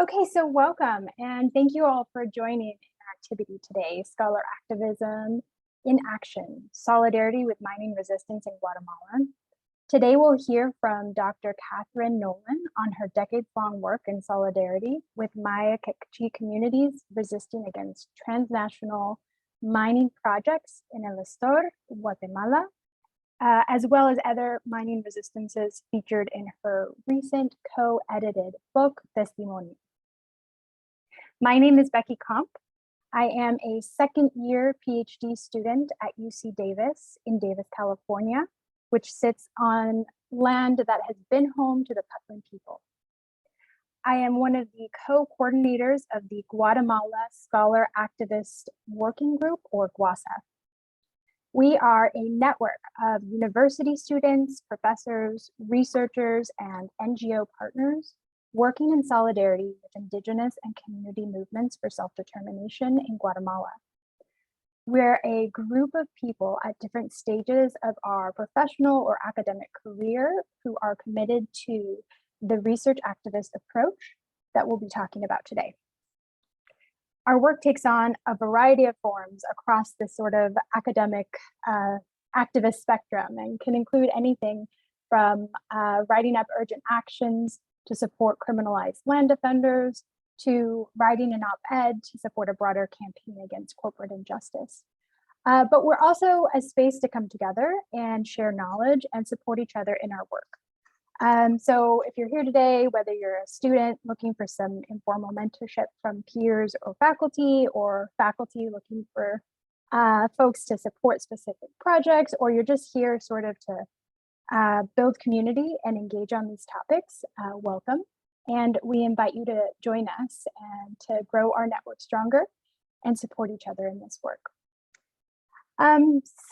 Okay, so welcome and thank you all for joining our activity today, Scholar Activism in Action, Solidarity with Mining Resistance in Guatemala. Today we'll hear from Dr. Catherine Nolin on her decades-long work in solidarity with Maya Kekchi communities resisting against transnational mining projects in El Estor, Guatemala, as well as other mining resistances featured in her recent co-edited book, Testimonio. My name is Becky Komp. I am a second-year PhD student at UC Davis in Davis, California, which sits on land that has been home to the Putland people. I am one of the co-coordinators of the Guatemala Scholar Activist Working Group, or GuaSA. We are a network of university students, professors, researchers, and NGO partners working in solidarity with indigenous and community movements for self-determination in Guatemala. We're a group of people at different stages of our professional or academic career who are committed to the research activist approach that we'll be talking about today. Our work takes on a variety of forms across this sort of academic activist spectrum and can include anything from writing up urgent actions to support criminalized land defenders, to writing an op-ed to support a broader campaign against corporate injustice. But we're also a space to come together and share knowledge and support each other in our work. So if you're here today, whether you're a student looking for some informal mentorship from peers or faculty looking for folks to support specific projects, or you're just here sort of to build community and engage on these topics, welcome. And we invite you to join us and to grow our network stronger and support each other in this work.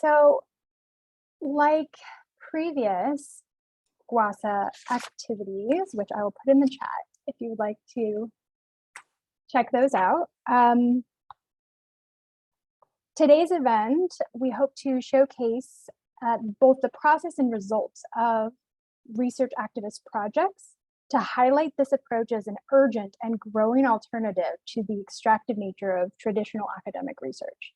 So like previous GuaSA activities, which I will put in the chat if you would like to check those out. Today's event, we hope to showcase both the process and results of research activist projects to highlight this approach as an urgent and growing alternative to the extractive nature of traditional academic research,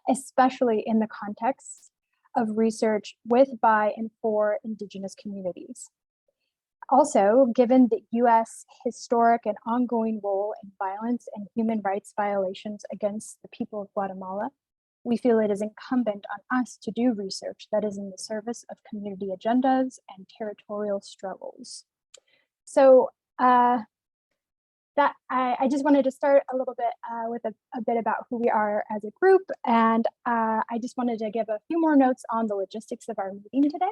especially in the context of research with, by, and for indigenous communities. Also, given the US historic and ongoing role in violence and human rights violations against the people of Guatemala, we feel it is incumbent on us to do research that is in the service of community agendas and territorial struggles. So I just wanted to start a little bit with a bit about who we are as a group, and I just wanted to give a few more notes on the logistics of our meeting today.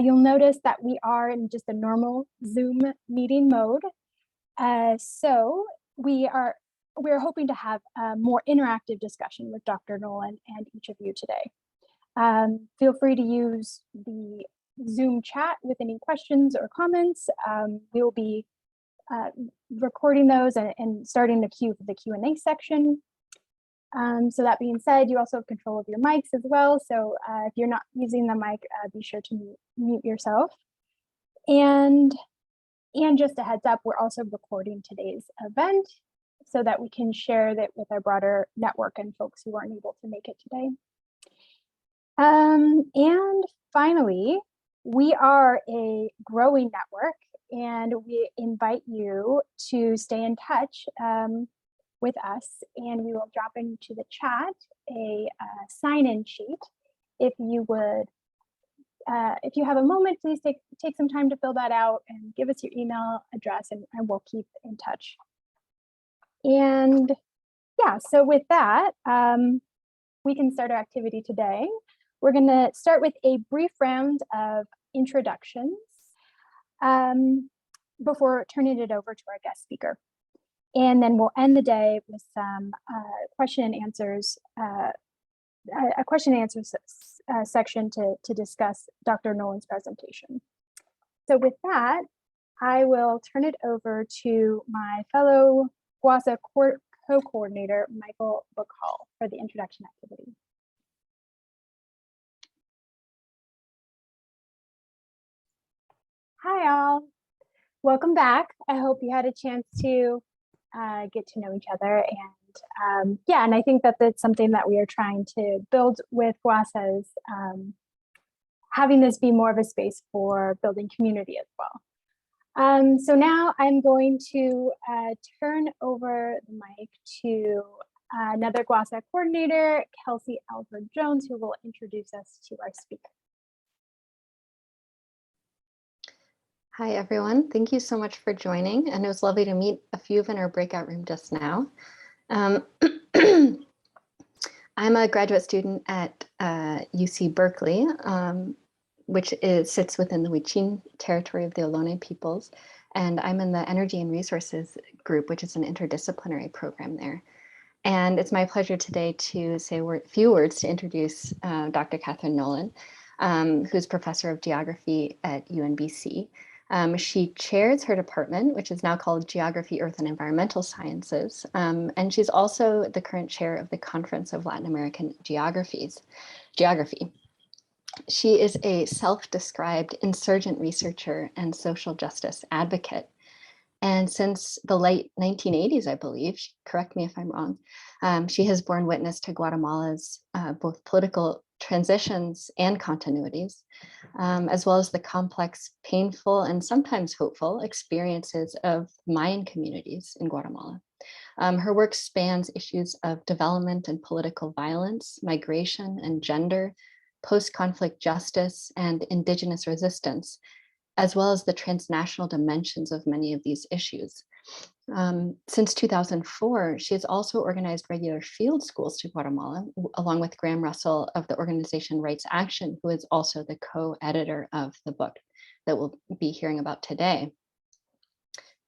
You'll notice that we are in just a normal Zoom meeting mode. So we're hoping to have a more interactive discussion with Dr. Nolin and each of you today. Feel free to use the Zoom chat with any questions or comments. We will be recording those and starting the Q&A section. So that being said, you also have control of your mics as well. So if you're not using the mic, be sure to mute yourself. And just a heads up, we're also recording today's event so that we can share that with our broader network and folks who aren't able to make it today. And finally, we are a growing network, and we invite you to stay in touch with us, and we will drop into the chat a sign-in sheet. If you would, if you have a moment, please take some time to fill that out and give us your email address, and we'll keep in touch. And yeah, so with that, we can start our activity today. We're going to start with a brief round of introductions before turning it over to our guest speaker. And then we'll end the day with some question and answers, a question and answer section to discuss Dr. Nolin's presentation. So with that, I will turn it over to my fellow GuaSA co-coordinator, Michael Bacall, for the introduction activity. Hi all. welcome back. I hope you had a chance to get to know each other. And yeah, and I think that that's something that we are trying to build with GuaSA is having this be more of a space for building community as well. So now I'm going to turn over the mic to another GuaSA coordinator, Kelsey Alford Jones, who will introduce us to our speaker. Hi, everyone. Thank you so much for joining. And it was lovely to meet a few of in our breakout room just now. I'm a graduate student at UC Berkeley, which sits within the Huichin territory of the Ohlone peoples. And I'm in the Energy and Resources group, which is an interdisciplinary program there. And it's my pleasure today to say a few words to introduce Dr. Catherine Nolin, who's Professor of Geography at UNBC. She chairs her department, which is now called Geography, Earth and Environmental Sciences. And she's also the current chair of the Conference of Latin American Geography. She is a self-described insurgent researcher and social justice advocate. And since the late 1980s, I believe, correct me if I'm wrong, she has borne witness to Guatemala's both political transitions and continuities, as well as the complex, painful, and sometimes hopeful experiences of Mayan communities in Guatemala. Her work spans issues of development and political violence, migration and gender, post-conflict justice, and indigenous resistance, as well as the transnational dimensions of many of these issues. Since 2004, she has also organized regular field schools to Guatemala, along with Graham Russell of the organization Rights Action, who is also the co-editor of the book that we'll be hearing about today.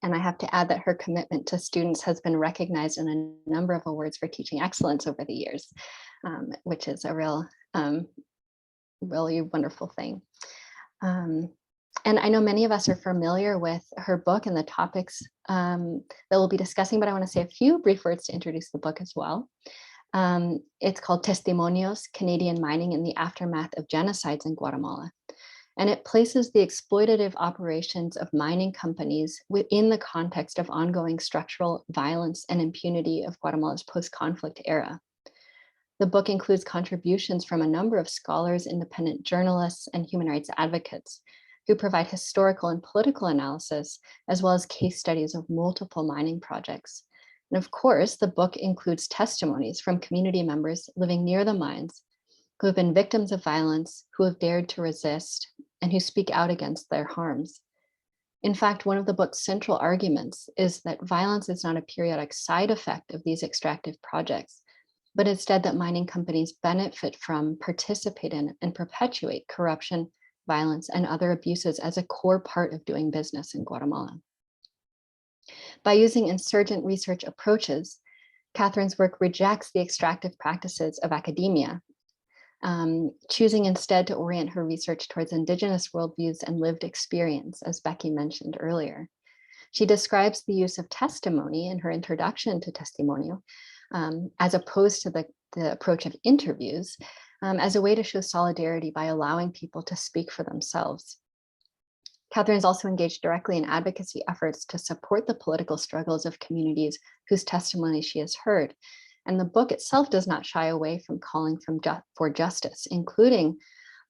And I have to add that her commitment to students has been recognized in a number of awards for teaching excellence over the years, which is a really wonderful thing. And I know many of us are familiar with her book and the topics that we'll be discussing, but I want to say a few brief words to introduce the book as well. It's called Testimonios, Canadian Mining in the Aftermath of Genocides in Guatemala. And it places the exploitative operations of mining companies within the context of ongoing structural violence and impunity of Guatemala's post-conflict era. The book includes contributions from a number of scholars, independent journalists, and human rights advocates who provide historical and political analysis, as well as case studies of multiple mining projects. And of course, the book includes testimonies from community members living near the mines who have been victims of violence, who have dared to resist, and who speak out against their harms. In fact, one of the book's central arguments is that violence is not a periodic side effect of these extractive projects, but instead that mining companies benefit from, participate in, and perpetuate corruption, violence, and other abuses as a core part of doing business in Guatemala. By using insurgent research approaches, Catherine's work rejects the extractive practices of academia, choosing instead to orient her research towards indigenous worldviews and lived experience, as Becky mentioned earlier. She describes the use of testimony in her introduction to Testimonio, as opposed to the approach of interviews, as a way to show solidarity by allowing people to speak for themselves. Catherine is also engaged directly in advocacy efforts to support the political struggles of communities whose testimony she has heard. And the book itself does not shy away from calling for justice, including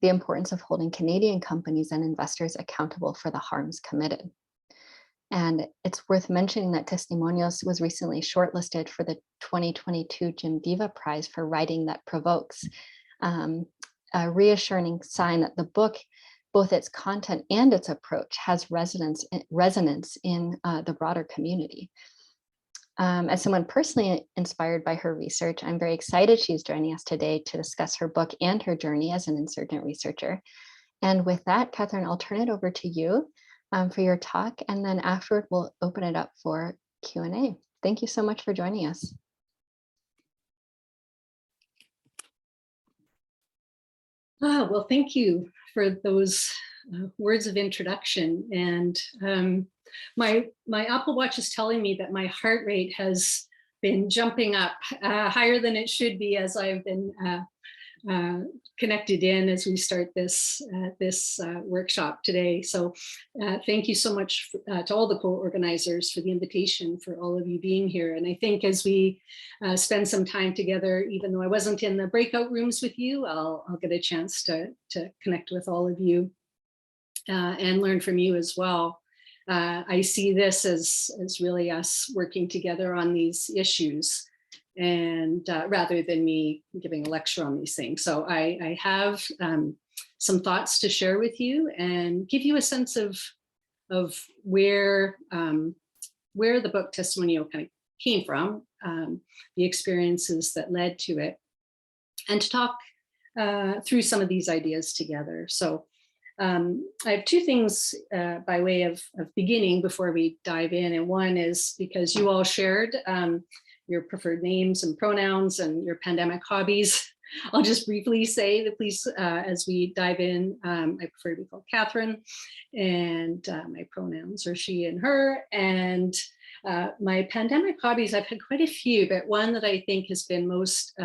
the importance of holding Canadian companies and investors accountable for the harms committed. And it's worth mentioning that Testimonios was recently shortlisted for the 2022 Jim Diva Prize for Writing That Provokes, a reassuring sign that the book, both its content and its approach, has resonance in the broader community. As someone personally inspired by her research, I'm very excited she's joining us today to discuss her book and her journey as an insurgent researcher. And with that, Catherine, I'll turn it over to you for your talk, and then afterward, we'll open it up for Q&A. Thank you so much for joining us. Well, thank you for those words of introduction. And my Apple Watch is telling me that my heart rate has been jumping up higher than it should be as I've been connected in as we start this workshop today. So thank you so much to all the co-organizers for the invitation, for all of you being here. And I think as we spend some time together, even though I wasn't in the breakout rooms with you, I'll get a chance to connect with all of you and learn from you as well. I see this as really us working together on these issues, and rather than me giving a lecture on these things. So I have some thoughts to share with you and give you a sense of where the book Testimonio kind of came from, the experiences that led to it, and to talk through some of these ideas together. So I have two things by way of beginning before we dive in. And one is because you all shared your preferred names and pronouns and your pandemic hobbies. I'll just briefly say that please, as we dive in, I prefer to be called Catherine, and my pronouns are she and her. And my pandemic hobbies, I've had quite a few, but one that I think has been most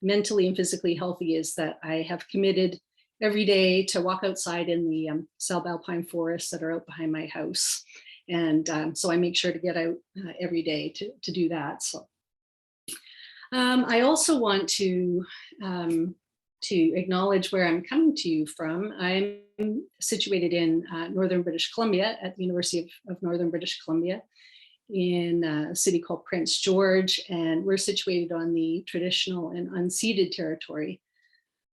mentally and physically healthy is that I have committed every day to walk outside in the subalpine forests that are out behind my house. And so I make sure to get out every day to do that. So I also want to acknowledge where I'm coming to you from. I'm situated in Northern British Columbia at the University of Northern British Columbia in a city called Prince George. And we're situated on the traditional and unceded territory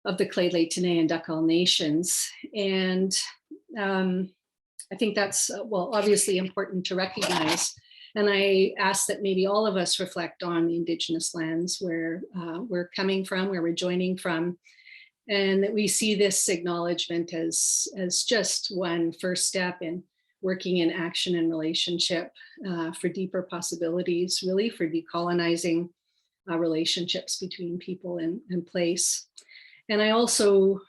of the Lheidli T'enneh and Dakal nations. And I think that's, well, obviously important to recognize. And I ask that maybe all of us reflect on the Indigenous lands where we're coming from, where we're joining from, and that we see this acknowledgement as just one first step in working in action and relationship for deeper possibilities, really for decolonizing relationships between people and place. And I also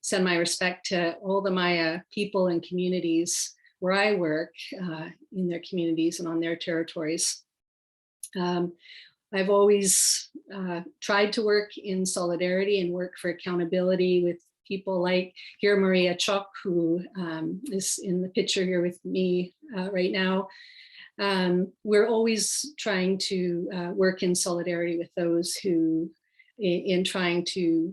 send my respect to all the Maya people and communities where I work in their communities and on their territories. I've always tried to work in solidarity and work for accountability with people like here, Maria Chok, who is in the picture here with me right now. We're always trying to work in solidarity with those who in trying to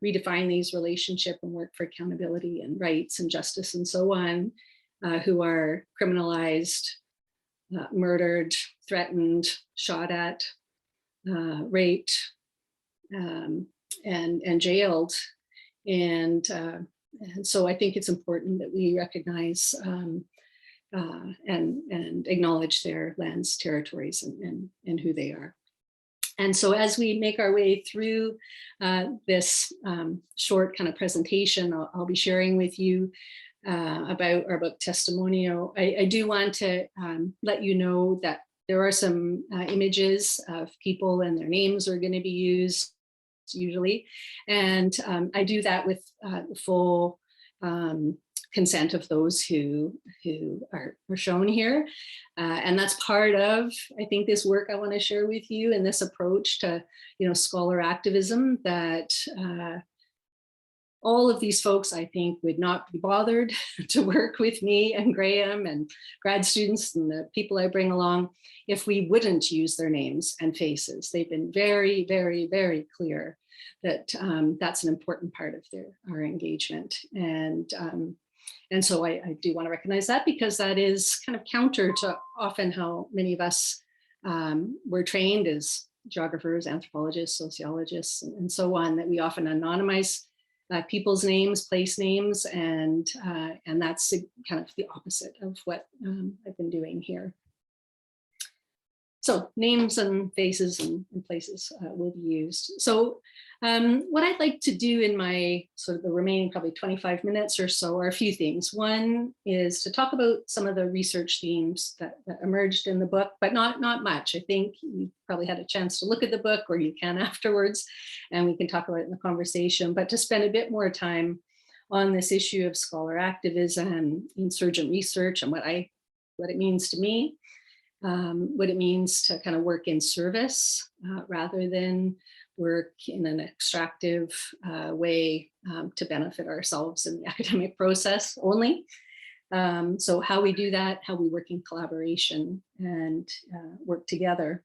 redefine these relationships and work for accountability and rights and justice and so on, who are criminalized, murdered, threatened, shot at, raped, and jailed. And so I think it's important that we recognize and acknowledge their lands, territories, and who they are. And so as we make our way through this short kind of presentation, I'll be sharing with you about our book Testimonio. I do want to let you know that there are some images of people and their names are going to be used usually. And I do that with full consent of those who are shown here. And that's part of, I think, this work I want to share with you and this approach to, scholar activism, that all of these folks, I think, would not be bothered to work with me and Graham and grad students and the people I bring along if we wouldn't use their names and faces. They've been very, very, very clear that that's an important part of our engagement. And so I do want to recognize that, because that is kind of counter to often how many of us were trained as geographers, anthropologists, sociologists, and so on, that we often anonymize people's names, place names, and that's kind of the opposite of what I've been doing here. So names and faces and places will be used. So what I'd like to do in my sort of the remaining probably 25 minutes or so are a few things. One is to talk about some of the research themes that emerged in the book, but not much. I think you probably had a chance to look at the book, or you can afterwards, and we can talk about it in the conversation, but to spend a bit more time on this issue of scholar activism, insurgent research, and what it means to me. What it means to kind of work in service rather than work in an extractive way to benefit ourselves in the academic process only. So how we do that, how we work in collaboration and work together.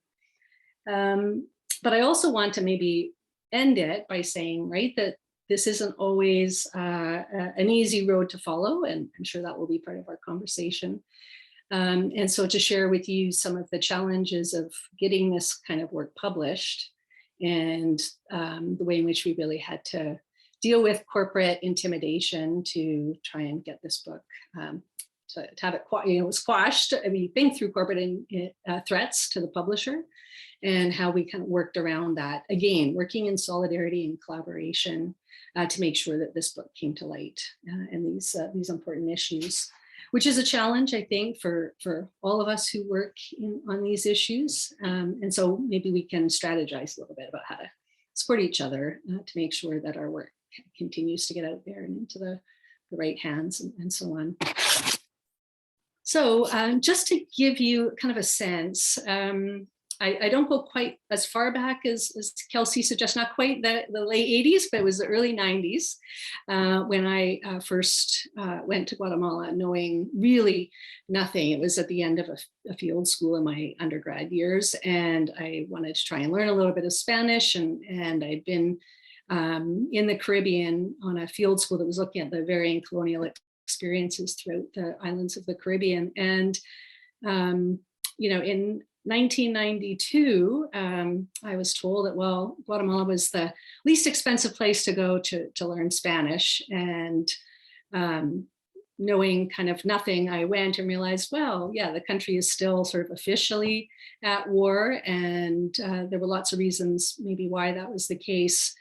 But I also want to maybe end it by saying, right, that this isn't always an easy road to follow, and I'm sure that will be part of our conversation. And so to share with you some of the challenges of getting this kind of work published and the way in which we really had to deal with corporate intimidation to try and get this book to have it squashed. I mean, think through corporate threats to the publisher and how we kind of worked around that. Again, working in solidarity and collaboration to make sure that this book came to light and these important issues, which is a challenge, I think, for all of us who work on these issues. And so maybe we can strategize a little bit about how to support each other to make sure that our work continues to get out there and into the right hands and so on. So just to give you kind of a sense, I don't go quite as far back as Kelsey suggests, not quite the late 80s, but it was the early 90s when I first went to Guatemala, knowing really nothing. It was at the end of a field school in my undergrad years, and I wanted to try and learn a little bit of Spanish, and I'd been in the Caribbean on a field school that was looking at the varying colonial experiences throughout the islands of the Caribbean. And, in 1992, I was told that, well, Guatemala was the least expensive place to go to learn Spanish. And knowing kind of nothing, I went and realized, well, yeah, the country is still sort of officially at war. And there were lots of reasons maybe why that was the case.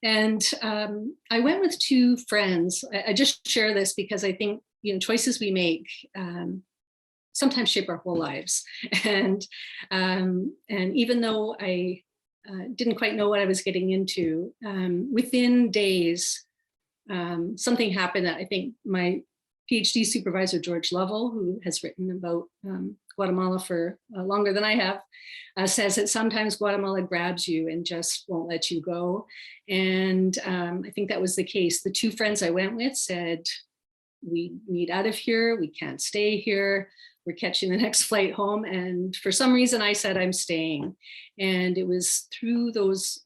And I went with two friends. I just share this because I think, choices we make sometimes shape our whole lives. And even though I didn't quite know what I was getting into, within days, something happened that I think my PhD supervisor, George Lovell, who has written about Guatemala for longer than I have, says that sometimes Guatemala grabs you and just won't let you go. And I think that was the case. The two friends I went with said, we need out of here, we can't stay here, we're catching the next flight home. And for some reason I said, I'm staying. And it was through those,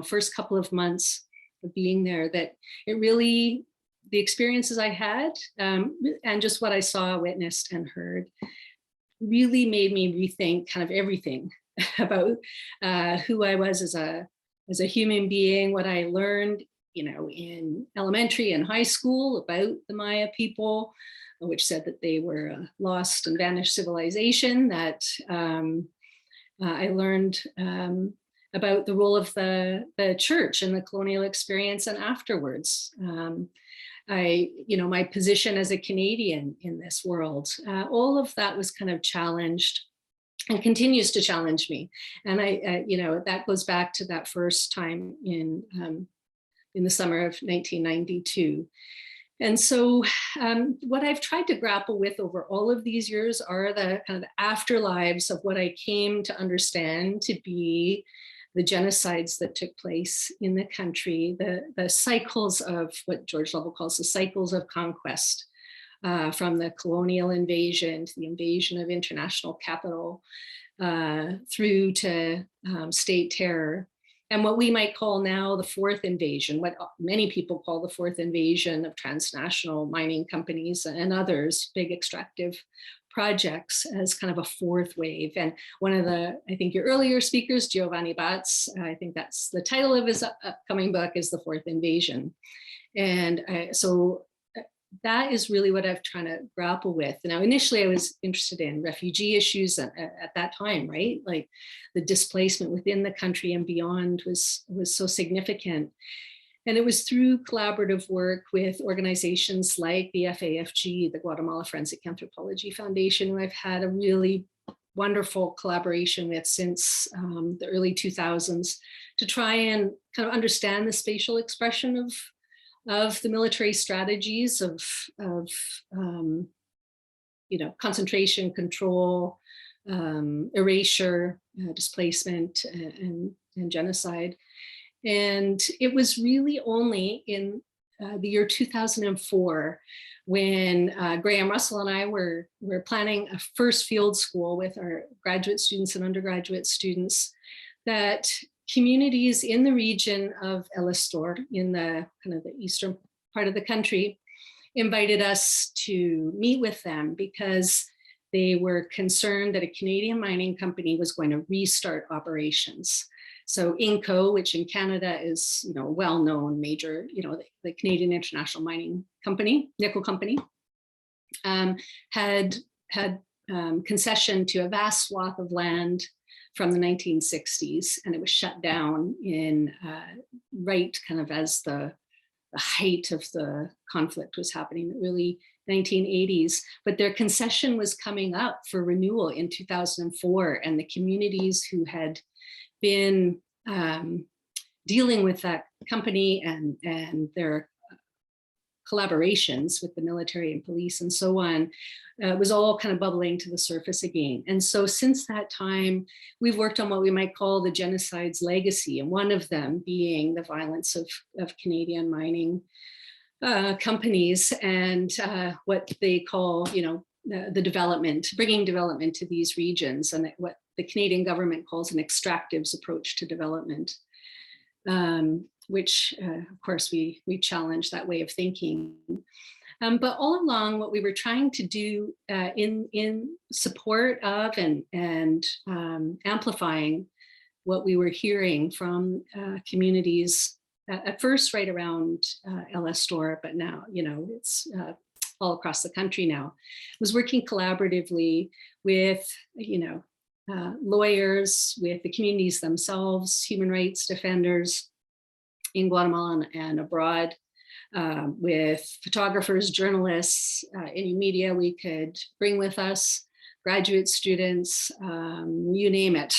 first couple of months of being there that it really, the experiences I had and just what I saw, witnessed, and heard really made me rethink kind of everything about who I was as a human being, what I learned, in elementary and high school about the Maya people, which said that they were a lost and vanished civilization, that I learned about the role of the church in the colonial experience and afterwards. My position as a Canadian in this world, all of that was kind of challenged and continues to challenge me. And that goes back to that first time in the summer of 1992. And so what I've tried to grapple with over all of these years are the kind of afterlives of what I came to understand to be the genocides that took place in the country, the cycles of what George Lovell calls the cycles of conquest, from the colonial invasion to the invasion of international capital, through to state terror. And what we might call now the fourth invasion, what many people call the fourth invasion of transnational mining companies and others, big extractive projects, as kind of a fourth wave. And one of I think your earlier speakers, Giovanni Batz, I think that's the title of his upcoming book, is The Fourth Invasion. And so that is really what I've trying to grapple with. Now, initially I was interested in refugee issues at that time, right? Like the displacement within the country and beyond was so significant. And it was through collaborative work with organizations like the FAFG, the Guatemala Forensic Anthropology Foundation, who I've had a really wonderful collaboration with since the early 2000s to try and kind of understand the spatial expression of the military strategies of concentration, control, erasure, displacement, and genocide. And it was really only in the year 2004 when Graham Russell and I were planning a first field school with our graduate students and undergraduate students, that communities in the region of El Astor, in the kind of the eastern part of the country, invited us to meet with them because they were concerned that a Canadian mining company was going to restart operations. So Inco, which in Canada is, you know, well-known major, you know, the Canadian International Mining Company, nickel company, had concession to a vast swath of land from the 1960s, and it was shut down in right kind of as the height of the conflict was happening, the early 1980s. But their concession was coming up for renewal in 2004, and the communities who had been dealing with that company and their collaborations with the military and police and so on, was all kind of bubbling to the surface again. And so since that time, we've worked on what we might call the genocide's legacy, and one of them being the violence of Canadian mining companies and what they call, you know, the development, bringing development to these regions, and what the Canadian government calls an extractives approach to development, which of course we challenge that way of thinking. But all along, what we were trying to do in support of and amplifying what we were hearing from communities at first right around El Astor, but now, you know, it's all across the country now, was working collaboratively with, you know, lawyers, with the communities themselves, human rights defenders in Guatemala and abroad, with photographers, journalists, any media we could bring with us, graduate students, you name it,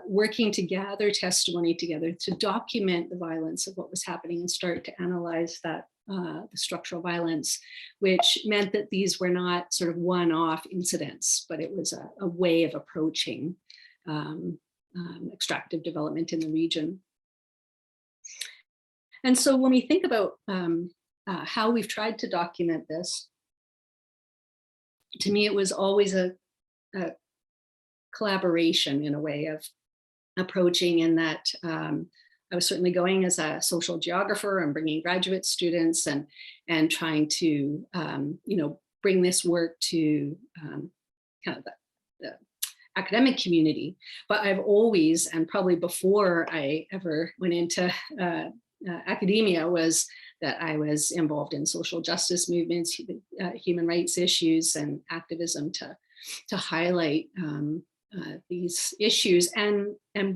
working to gather testimony together to document the violence of what was happening and start to analyze that, the structural violence, which meant that these were not sort of one-off incidents, but it was a way of approaching extractive development in the region. And so when we think about how we've tried to document this, to me, it was always a collaboration in a way of approaching, in that I was certainly going as a social geographer and bringing graduate students and trying to, you know, bring this work to kind of the academic community. But I've always, and probably before I ever went into academia, was that I was involved in social justice movements, human rights issues, and activism to highlight these issues and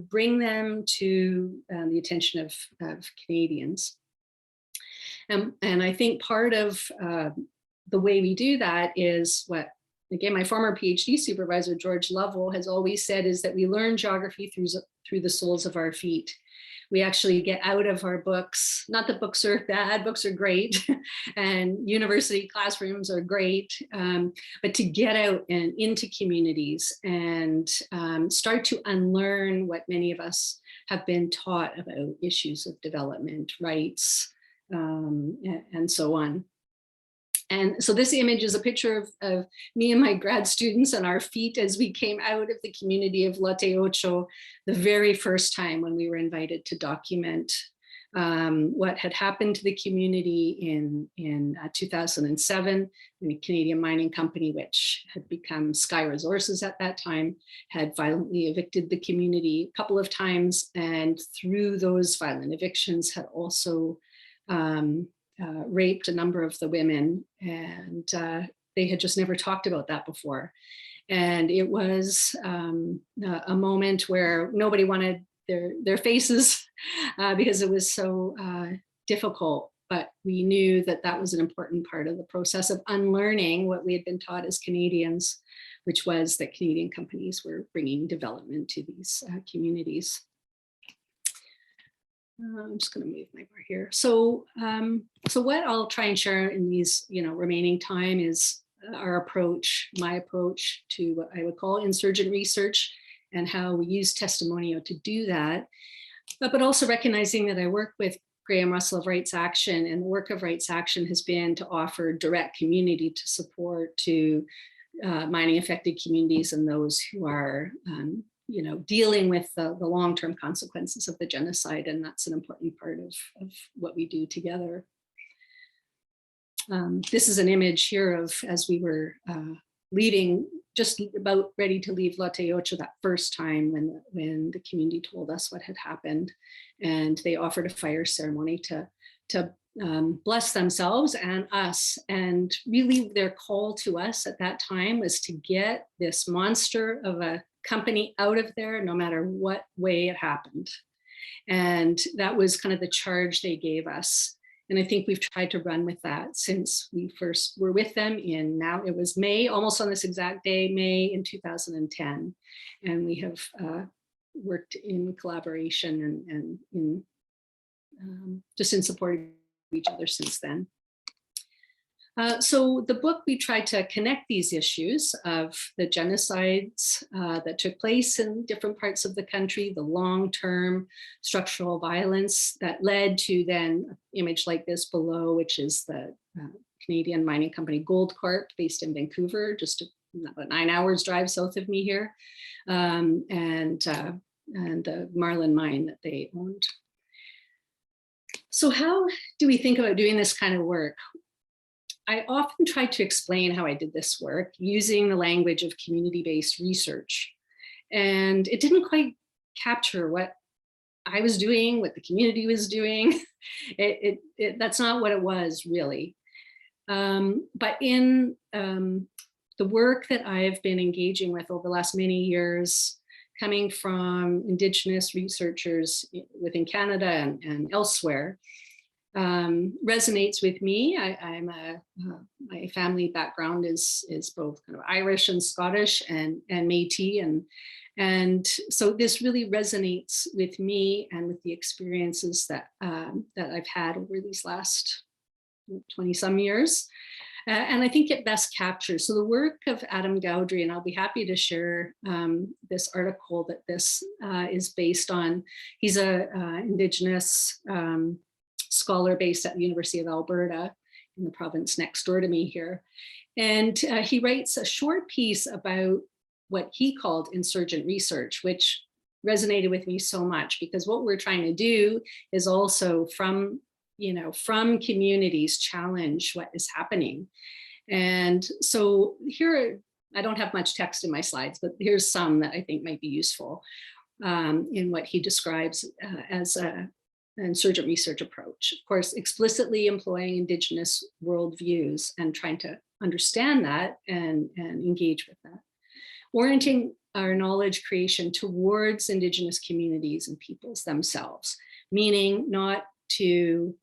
bring them to the attention of Canadians. And I think part of the way we do that is what, again, my former PhD supervisor, George Lovell, has always said, is that we learn geography through the soles of our feet. We actually get out of our books, not that books are bad, books are great, and university classrooms are great, but to get out and into communities and start to unlearn what many of us have been taught about issues of development, rights, and so on. And so this image is a picture of me and my grad students and our feet as we came out of the community of Lote Ocho the very first time when we were invited to document what had happened to the community in 2007. The Canadian mining company, which had become Sky Resources at that time, had violently evicted the community a couple of times, and through those violent evictions had also raped a number of the women, and they had just never talked about that before. And it was a moment where nobody wanted their faces because it was so difficult, but we knew that that was an important part of the process of unlearning what we had been taught as Canadians, which was that Canadian companies were bringing development to these communities. I'm just going to move my bar here. So, so what I'll try and share in these, remaining time is our approach, my approach to what I would call insurgent research, and how we use Testimonio to do that. but also recognizing that I work with Graham Russell of Rights Action, and the work of Rights Action has been to offer direct community to support to mining affected communities and those who are dealing with the long-term consequences of the genocide, and that's an important part of what we do together. This is an image here of as we were leaving, just about ready to leave Lote Ocho that first time when the community told us what had happened, and they offered a fire ceremony to bless themselves and us. And really their call to us at that time was to get this monster of a company out of there, no matter what way it happened. And that was kind of the charge they gave us. And I think we've tried to run with that since we first were with them in, now it was May, almost on this exact day, May in 2010. And we have worked in collaboration and in just in support of each other since then. So the book, we tried to connect these issues of the genocides that took place in different parts of the country, the long-term structural violence that led to then an image like this below, which is the Canadian mining company Goldcorp, based in Vancouver, just about 9 hours drive south of me here, and the Marlin mine that they owned. So how do we think about doing this kind of work? I often try to explain how I did this work using the language of community-based research. And it didn't quite capture what I was doing, what the community was doing. That's not what it was really. But in the work that I've been engaging with over the last many years, coming from Indigenous researchers within Canada and elsewhere, resonates with me. My family background is both kind of Irish and Scottish and Métis, and so this really resonates with me and with the experiences that I've had over these last 20 some years. And I think it best captures. So the work of Adam Gowdry, and I'll be happy to share this article that this is based on. He's a Indigenous scholar based at the University of Alberta in the province next door to me here. And he writes a short piece about what he called insurgent research, which resonated with me so much, because what we're trying to do is also from communities challenge what is happening. And so here, I don't have much text in my slides, but here's some that I think might be useful in what he describes as an insurgent research approach. Of course, explicitly employing Indigenous worldviews and trying to understand that and engage with that. Orienting our knowledge creation towards Indigenous communities and peoples themselves, meaning not to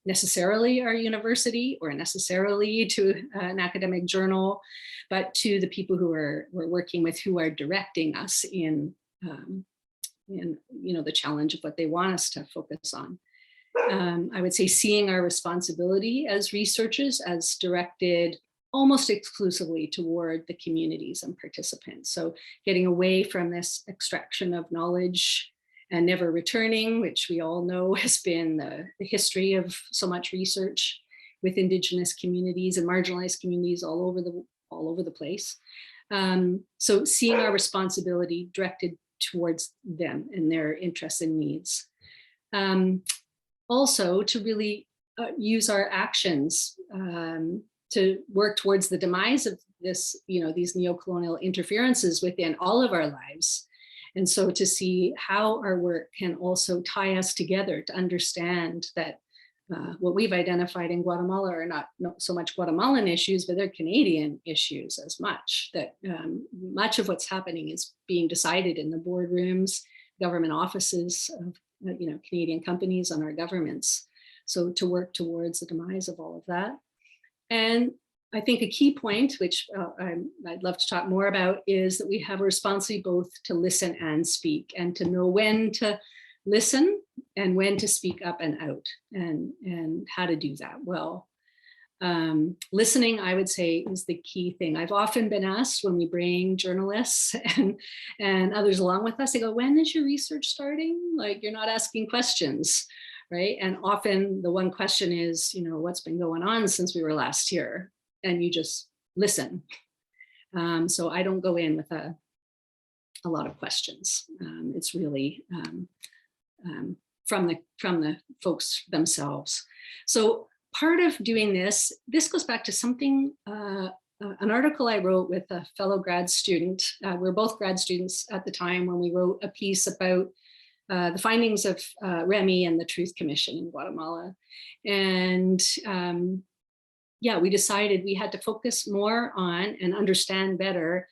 necessarily our university or necessarily to an academic journal, but to the people who we're working with, who are directing us in the challenge of what they want us to focus on. I would say seeing our responsibility as researchers as directed almost exclusively toward the communities and participants. So getting away from this extraction of knowledge and never returning, which we all know has been the history of so much research with Indigenous communities and marginalized communities all over the place. So seeing our responsibility directed towards them and their interests and needs. Also to really use our actions to work towards the demise of this, these neocolonial interferences within all of our lives. And so to see how our work can also tie us together to understand that what we've identified in Guatemala are not so much Guatemalan issues, but they're Canadian issues as much, that much of what's happening is being decided in the boardrooms, government offices of Canadian companies and our governments. So to work towards the demise of all of that. And I think a key point, which I'd love to talk more about, is that we have a responsibility both to listen and speak, and to know when to listen and when to speak up and out, and how to do that well. Listening, I would say, is the key thing. I've often been asked when we bring journalists and others along with us, they go, when is your research starting? Like, you're not asking questions, right? And often the one question is, what's been going on since we were last here? And you just listen. So I don't go in with a lot of questions. It's really from the folks themselves. So part of doing this goes back to something, an article I wrote with a fellow grad student. We were both grad students at the time when we wrote a piece about the findings of REMI and the Truth Commission in Guatemala. And yeah, we decided we had to focus more on and understand better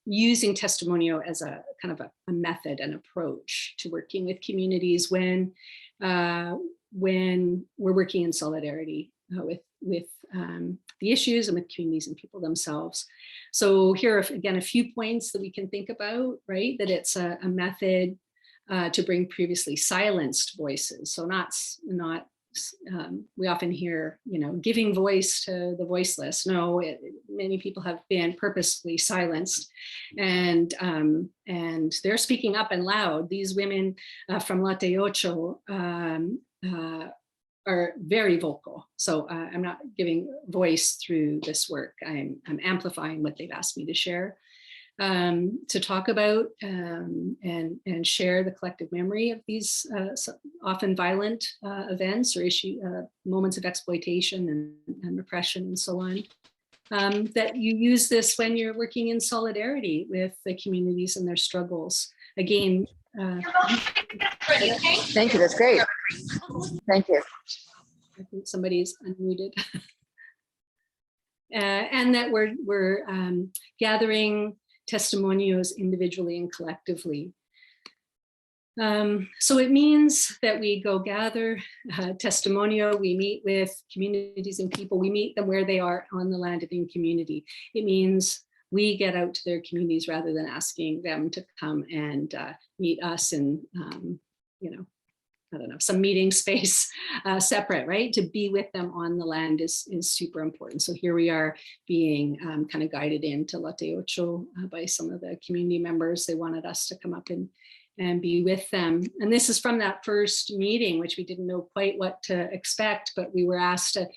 using Testimonio as a kind of a method and approach to working with communities when we're working in solidarity with the issues and with communities and people themselves. So here are, again, a few points that we can think about, right? That it's a method to bring previously silenced voices. So not we often hear, giving voice to the voiceless. No, many people have been purposely silenced, and they're speaking up and loud. These women from Latte Ocho are very vocal. So I'm not giving voice through this work. I'm amplifying what they've asked me to share, to talk about and share the collective memory of these often violent events or moments of exploitation and repression and so on. That you use this when you're working in solidarity with the communities and their struggles. Again, thank you, that's great. Thank you. I think somebody's unmuted. And that we're gathering testimonios individually and collectively. So it means that we go gather testimonio, we meet with communities and people, we meet them where they are on the land and in community. It means we get out to their communities rather than asking them to come and meet us in, I don't know, some meeting space separate, right? To be with them on the land is super important. So here we are being kind of guided into Latte Ocho by some of the community members. They wanted us to come up and be with them. And this is from that first meeting, which we didn't know quite what to expect, but we were asked to,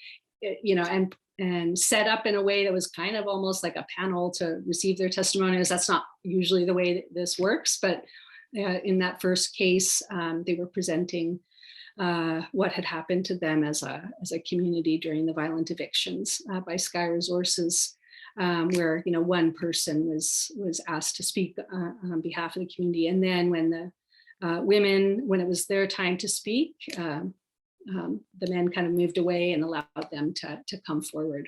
and set up in a way that was kind of almost like a panel to receive their testimonials. That's not usually the way that this works, but in that first case, they were presenting what had happened to them as a community during the violent evictions by Sky Resources, where one person was asked to speak on behalf of the community, and then when the women, when it was their time to speak, the men kind of moved away and allowed them to come forward.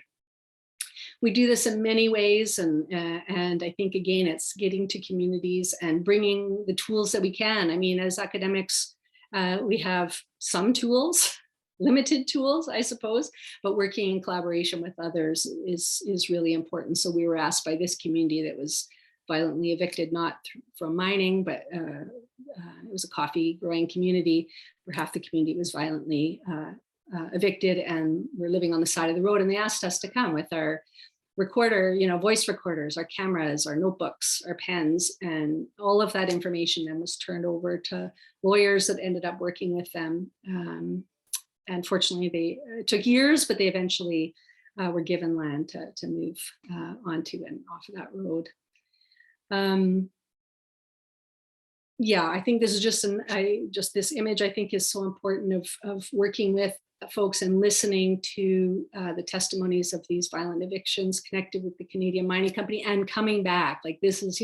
We do this in many ways, and I think, again, it's getting to communities and bringing the tools that we can. I mean, as academics, we have some tools, limited tools, I suppose, but working in collaboration with others is really important. So we were asked by this community that was violently evicted, not from mining, but it was a coffee growing community where half the community was violently evicted and we're living on the side of the road. And they asked us to come with our recorder, voice recorders, our cameras, our notebooks, our pens, and all of that information then was turned over to lawyers that ended up working with them. And fortunately, it took years, but they eventually were given land to move onto and off of that road. Yeah, I think this is just this image I think is so important of working with folks and listening to the testimonies of these violent evictions connected with the Canadian Mining Company and coming back. Like this is,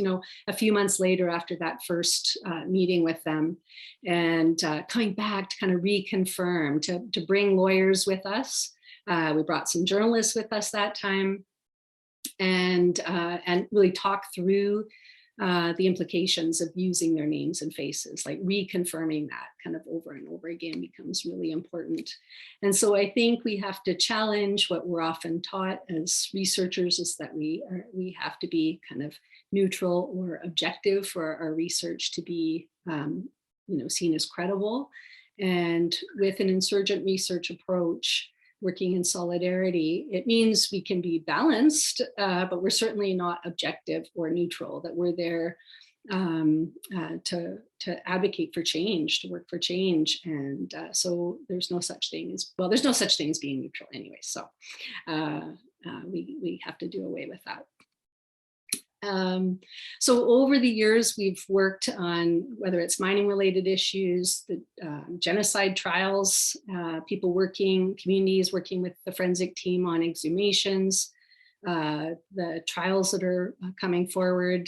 a few months later after that first meeting with them, and coming back to kind of reconfirm, to bring lawyers with us. We brought some journalists with us that time, and really talk through the implications of using their names and faces, like reconfirming that kind of over and over again becomes really important. And so I think we have to challenge what we're often taught as researchers, is that we have to be kind of neutral or objective for our research to be seen as credible. And with an insurgent research approach, working in solidarity, it means we can be balanced, but we're certainly not objective or neutral, that we're there to advocate for change, to work for change. And so there's no such thing as, well, there's no such thing as being neutral anyway. So we have to do away with that. So over the years, we've worked on whether it's mining related issues, the genocide trials, people working, communities working with the forensic team on exhumations, the trials that are coming forward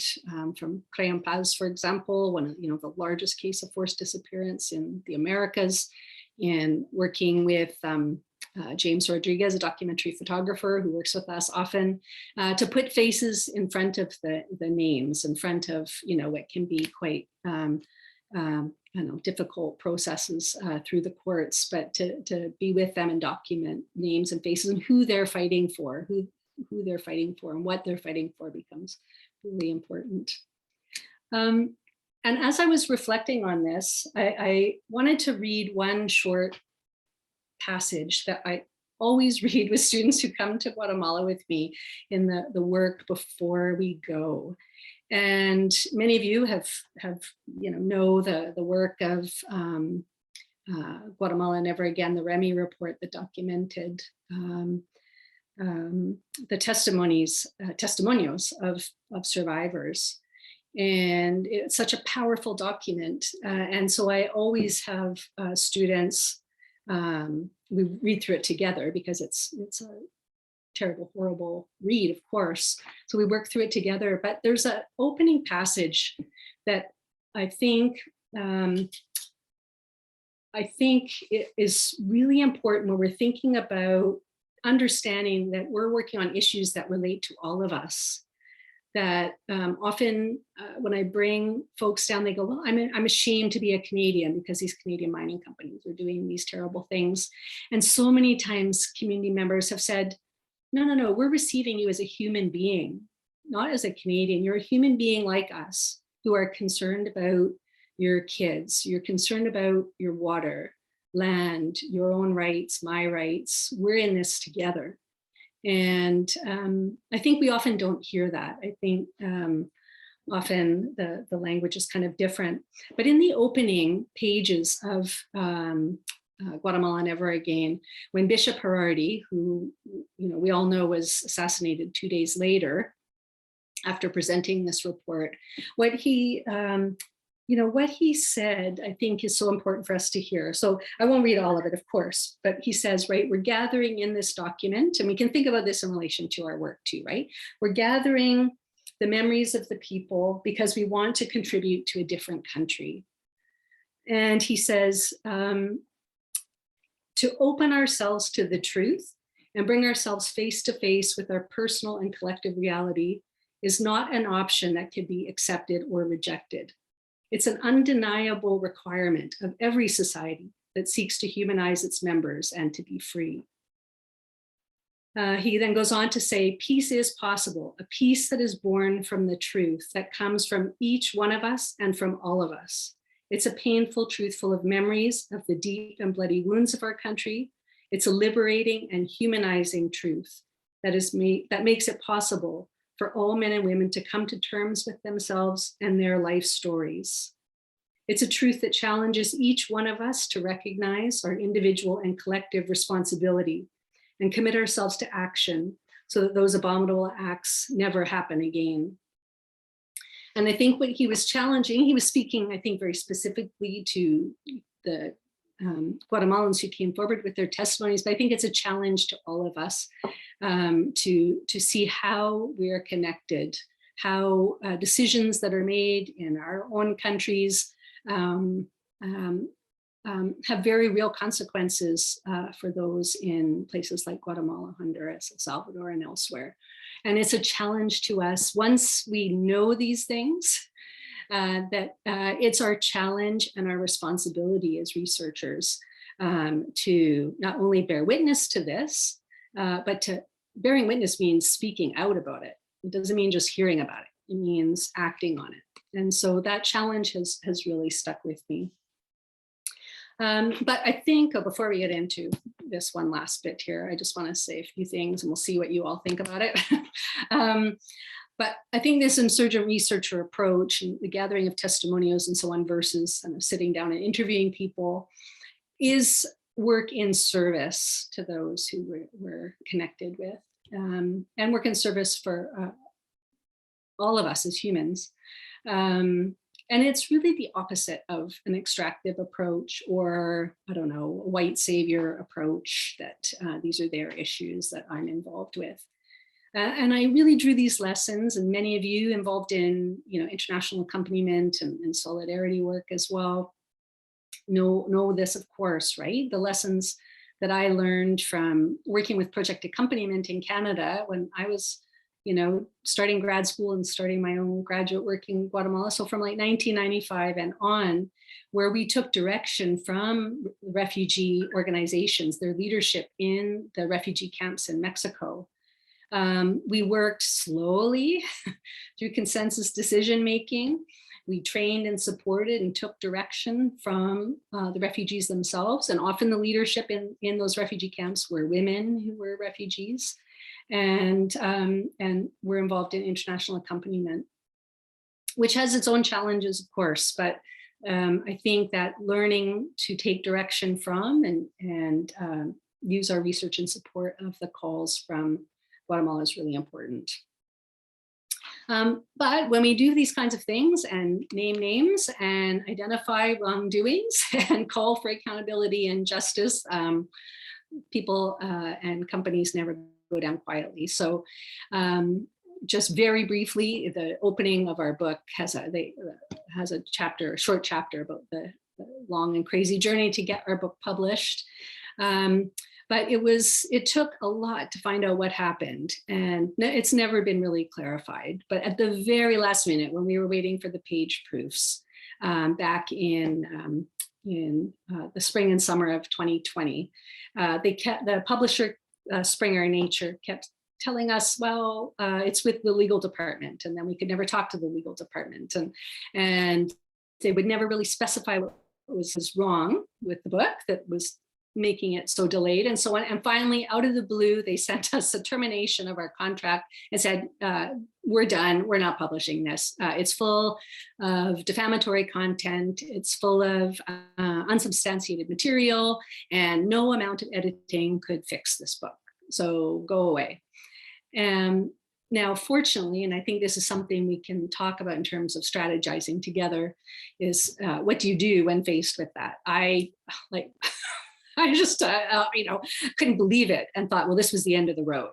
from Crayon Paz, for example, one of the largest case of forced disappearance in the Americas, and working with James Rodriguez, a documentary photographer who works with us often, to put faces in front of the names, in front of what can be quite difficult processes through the courts, but to be with them and document names and faces and who they're fighting for, who they're fighting for, and what they're fighting for becomes really important. And as I was reflecting on this, I wanted to read one short passage that I always read with students who come to Guatemala with me in the work before we go. And many of you know the work of Guatemala Never Again, the Remy report that documented the testimonios of survivors. And it's such a powerful document. And so I always have students, we read through it together because it's a terrible, horrible read, of course. So we work through it together, but there's an opening passage that I think it is really important when we're thinking about understanding that we're working on issues that relate to all of us. That often when I bring folks down, they go, well, I'm ashamed to be a Canadian because these Canadian mining companies are doing these terrible things. And so many times community members have said, no, we're receiving you as a human being, not as a Canadian. You're a human being like us who are concerned about your kids. You're concerned about your water, land, your own rights, my rights. We're in this together. And I think we often don't hear that. I think often the language is kind of different. But in the opening pages of Guatemala Never Again, when Bishop Herardi, who we all know was assassinated 2 days later after presenting this report, what he said, I think is so important for us to hear. So I won't read all of it, of course, but he says, right, we're gathering in this document, and we can think about this in relation to our work too, right? We're gathering the memories of the people because we want to contribute to a different country. And he says, to open ourselves to the truth and bring ourselves face to face with our personal and collective reality is not an option that can be accepted or rejected. It's an undeniable requirement of every society that seeks to humanize its members and to be free. He then goes on to say, peace is possible, a peace that is born from the truth that comes from each one of us and from all of us. It's a painful truth full of memories of the deep and bloody wounds of our country. It's a liberating and humanizing truth that makes it possible for all men and women to come to terms with themselves and their life stories. It's a truth that challenges each one of us to recognize our individual and collective responsibility and commit ourselves to action so that those abominable acts never happen again. And I think what he was challenging, he was speaking, I think, very specifically to the Guatemalans who came forward with their testimonies, but I think it's a challenge to all of us to see how we are connected, how decisions that are made in our own countries have very real consequences for those in places like Guatemala, Honduras, El Salvador, and elsewhere. And it's a challenge to us, once we know these things, that it's our challenge and our responsibility as researchers to not only bear witness to this, but bearing witness means speaking out about it. It doesn't mean just hearing about it. It means acting on it. And so that challenge has really stuck with me. But I think, before we get into this one last bit here. I just want to say a few things and we'll see what you all think about it. But I think this insurgent researcher approach and the gathering of testimonials and so on versus kind of sitting down and interviewing people is work in service to those who we're connected with, and work in service for all of us as humans. And it's really the opposite of an extractive approach or, I don't know, a white savior approach that these are their issues that I'm involved with. And I really drew these lessons, and many of you involved in, international accompaniment and solidarity work as well know this, of course, right? The lessons that I learned from working with project accompaniment in Canada when I was starting grad school and starting my own graduate work in Guatemala. So from like 1995 and on, where we took direction from refugee organizations, their leadership in the refugee camps in Mexico. We worked slowly through consensus decision-making. We trained and supported and took direction from the refugees themselves. And often the leadership in those refugee camps were women who were refugees. And we're involved in international accompaniment, which has its own challenges, of course, but I think that learning to take direction from and use our research in support of the calls from Guatemala is really important. But when we do these kinds of things and name names and identify wrongdoings and call for accountability and justice, people and companies never go down quietly. So just very briefly, the opening of our book has a chapter, a short chapter about the long and crazy journey to get our book published. But it took a lot to find out what happened, and it's never been really clarified. But at the very last minute, when we were waiting for the page proofs back in the spring and summer of 2020, the publisher Springer Nature kept telling us, well, it's with the legal department, and then we could never talk to the legal department, and they would never really specify what was wrong with the book that was making it so delayed and so on. And finally, out of the blue, they sent us a termination of our contract and said, we're done, we're not publishing this. It's full of defamatory content, it's full of unsubstantiated material, and no amount of editing could fix this book. So go away. And now, fortunately, and I think this is something we can talk about in terms of strategizing together, is what do you do when faced with that? I just, couldn't believe it and thought, well, this was the end of the road.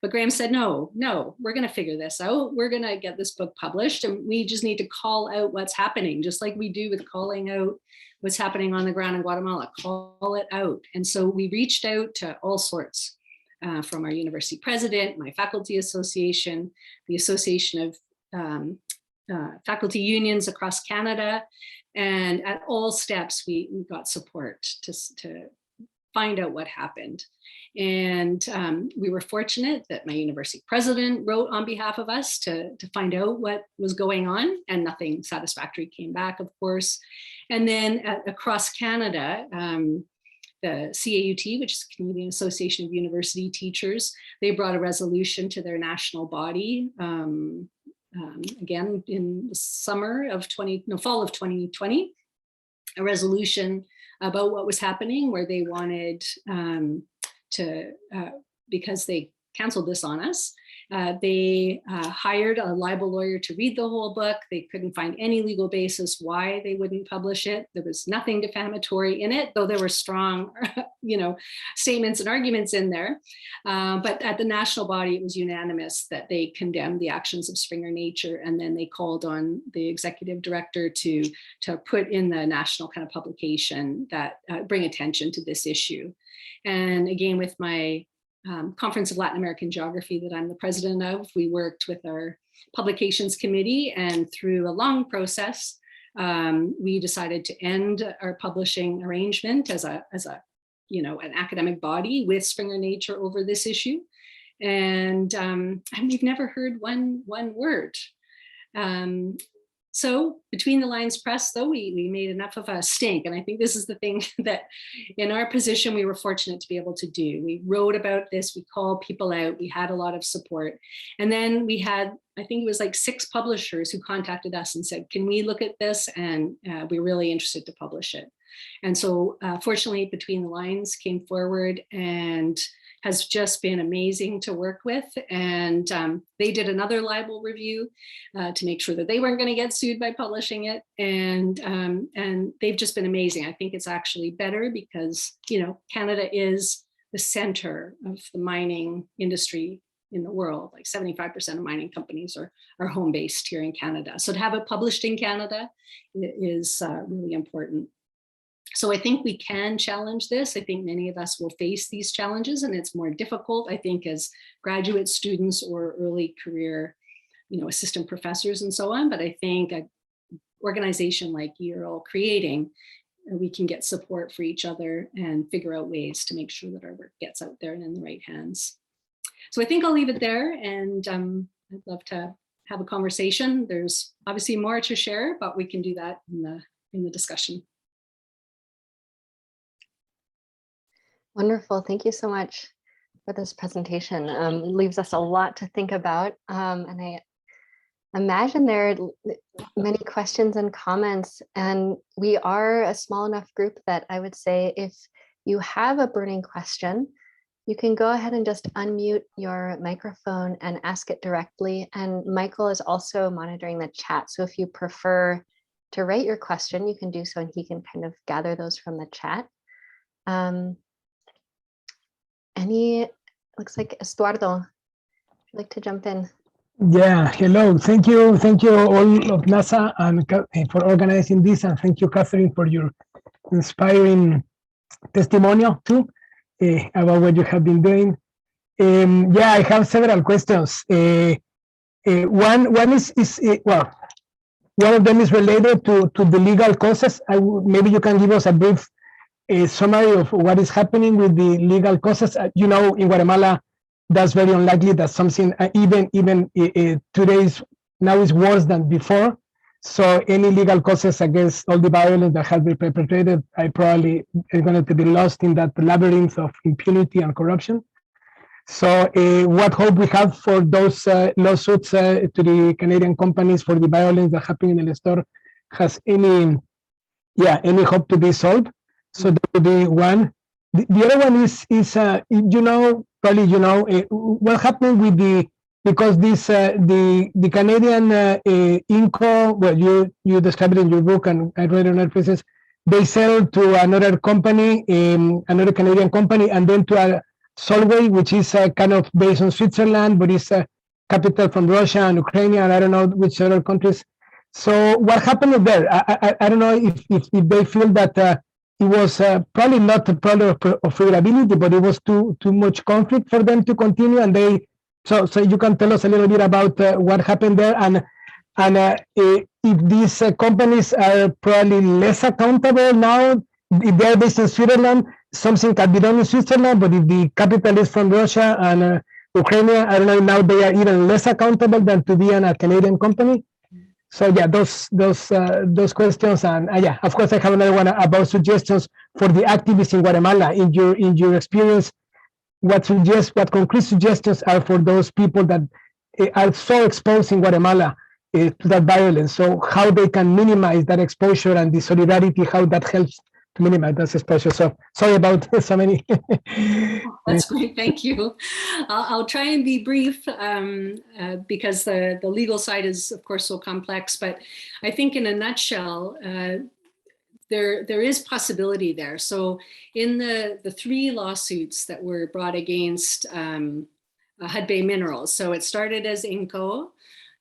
But Graham said, no, we're going to figure this out. We're going to get this book published, and we just need to call out what's happening, just like we do with calling out what's happening on the ground in Guatemala. Call it out. And so we reached out to all sorts, from our university president, my faculty association, the Association of Faculty Unions across Canada. And at all steps, we got support to find out what happened. And we were fortunate that my university president wrote on behalf of us to find out what was going on, and nothing satisfactory came back, of course. And then across Canada, the CAUT, which is Canadian Association of University Teachers, they brought a resolution to their national body, again in the fall of 2020, a resolution about what was happening, where they wanted because they canceled this on us, they hired a libel lawyer to read the whole book. They couldn't find any legal basis why they wouldn't publish it. There was nothing defamatory in it, though there were strong, statements and arguments in there. But at the national body, it was unanimous that they condemned the actions of Springer Nature, and then they called on the executive director to put in the national kind of publication that bring attention to this issue. And again, with my Conference of Latin American Geography that I'm the president of, we worked with our publications committee, and through a long process, we decided to end our publishing arrangement as an academic body with Springer Nature over this issue. And we've never heard one word. So between the lines press, though, we made enough of a stink. And I think this is the thing that in our position, we were fortunate to be able to do. We wrote about this, we called people out, we had a lot of support. And then we had, I think it was like 6 publishers who contacted us and said, can we look at this? And we're really interested to publish it. And so fortunately, Between the Lines came forward and has just been amazing to work with. And they did another libel review to make sure that they weren't going to get sued by publishing it. And they've just been amazing. I think it's actually better because, you know, Canada is the center of the mining industry in the world. Like 75% of mining companies are home-based here in Canada. So to have it published in Canada is really important. So I think we can challenge this. I think many of us will face these challenges, and it's more difficult, I think, as graduate students or early career, you know, assistant professors and so on. But I think an organization like you're all creating, we can get support for each other and figure out ways to make sure that our work gets out there and in the right hands. So I think I'll leave it there, and I'd love to have a conversation. There's obviously more to share, but we can do that in the discussion. Wonderful. Thank you so much for this presentation. It leaves us a lot to think about. And I imagine there are many questions and comments, and we are a small enough group that I would say if you have a burning question, you can go ahead and just unmute your microphone and ask it directly. And Michael is also monitoring the chat. So if you prefer to write your question, you can do so, and he can kind of gather those from the chat. Looks like Estuardo, would you like to jump in? Yeah, hello. Thank you all of NASA and for organizing this, and thank you, Catherine, for your inspiring testimonio too about what you have been doing. Yeah, I have several questions. One is well, one of them is related to the legal causes. Maybe you can give us a brief summary of what is happening with the legal causes. You know, in Guatemala, that's very unlikely that something even today now is worse than before. So any legal causes against all the violence that has been perpetrated, I probably are going to be lost in that labyrinth of impunity and corruption. So what hope we have for those lawsuits to the Canadian companies for the violence that happened in El Estor has any hope to be solved? So that would be one. The other one is you know, probably you know what happened with because this the Canadian Inco, well, you described it in your book, and I read it in other places. They sell to another company, another Canadian company, and then to a Solvay, which is kind of based on Switzerland, but it's capital from Russia and Ukraine, and I don't know which other countries. So what happened there? I don't know if they feel that it was probably not a problem of profitability, but it was too much conflict for them to continue, and they. So you can tell us a little bit about what happened there, and if these companies are probably less accountable now. If they're based in Switzerland, something can be done in Switzerland, but if the capital is from Russia and Ukraine, I don't know, now they are even less accountable than to be a Canadian company. So yeah, those questions, and yeah, of course I have another one about suggestions for the activists in Guatemala. In your experience, what concrete suggestions are for those people that are so exposed in Guatemala to that violence? So how they can minimize that exposure, and the solidarity, how that helps to minimize that exposure. So sorry about so many. That's great, thank you. I'll try and be brief because the legal side is, of course, so complex. But I think in a nutshell, there is possibility there. So in the 3 lawsuits that were brought against Hudbay Minerals, so it started as Inco,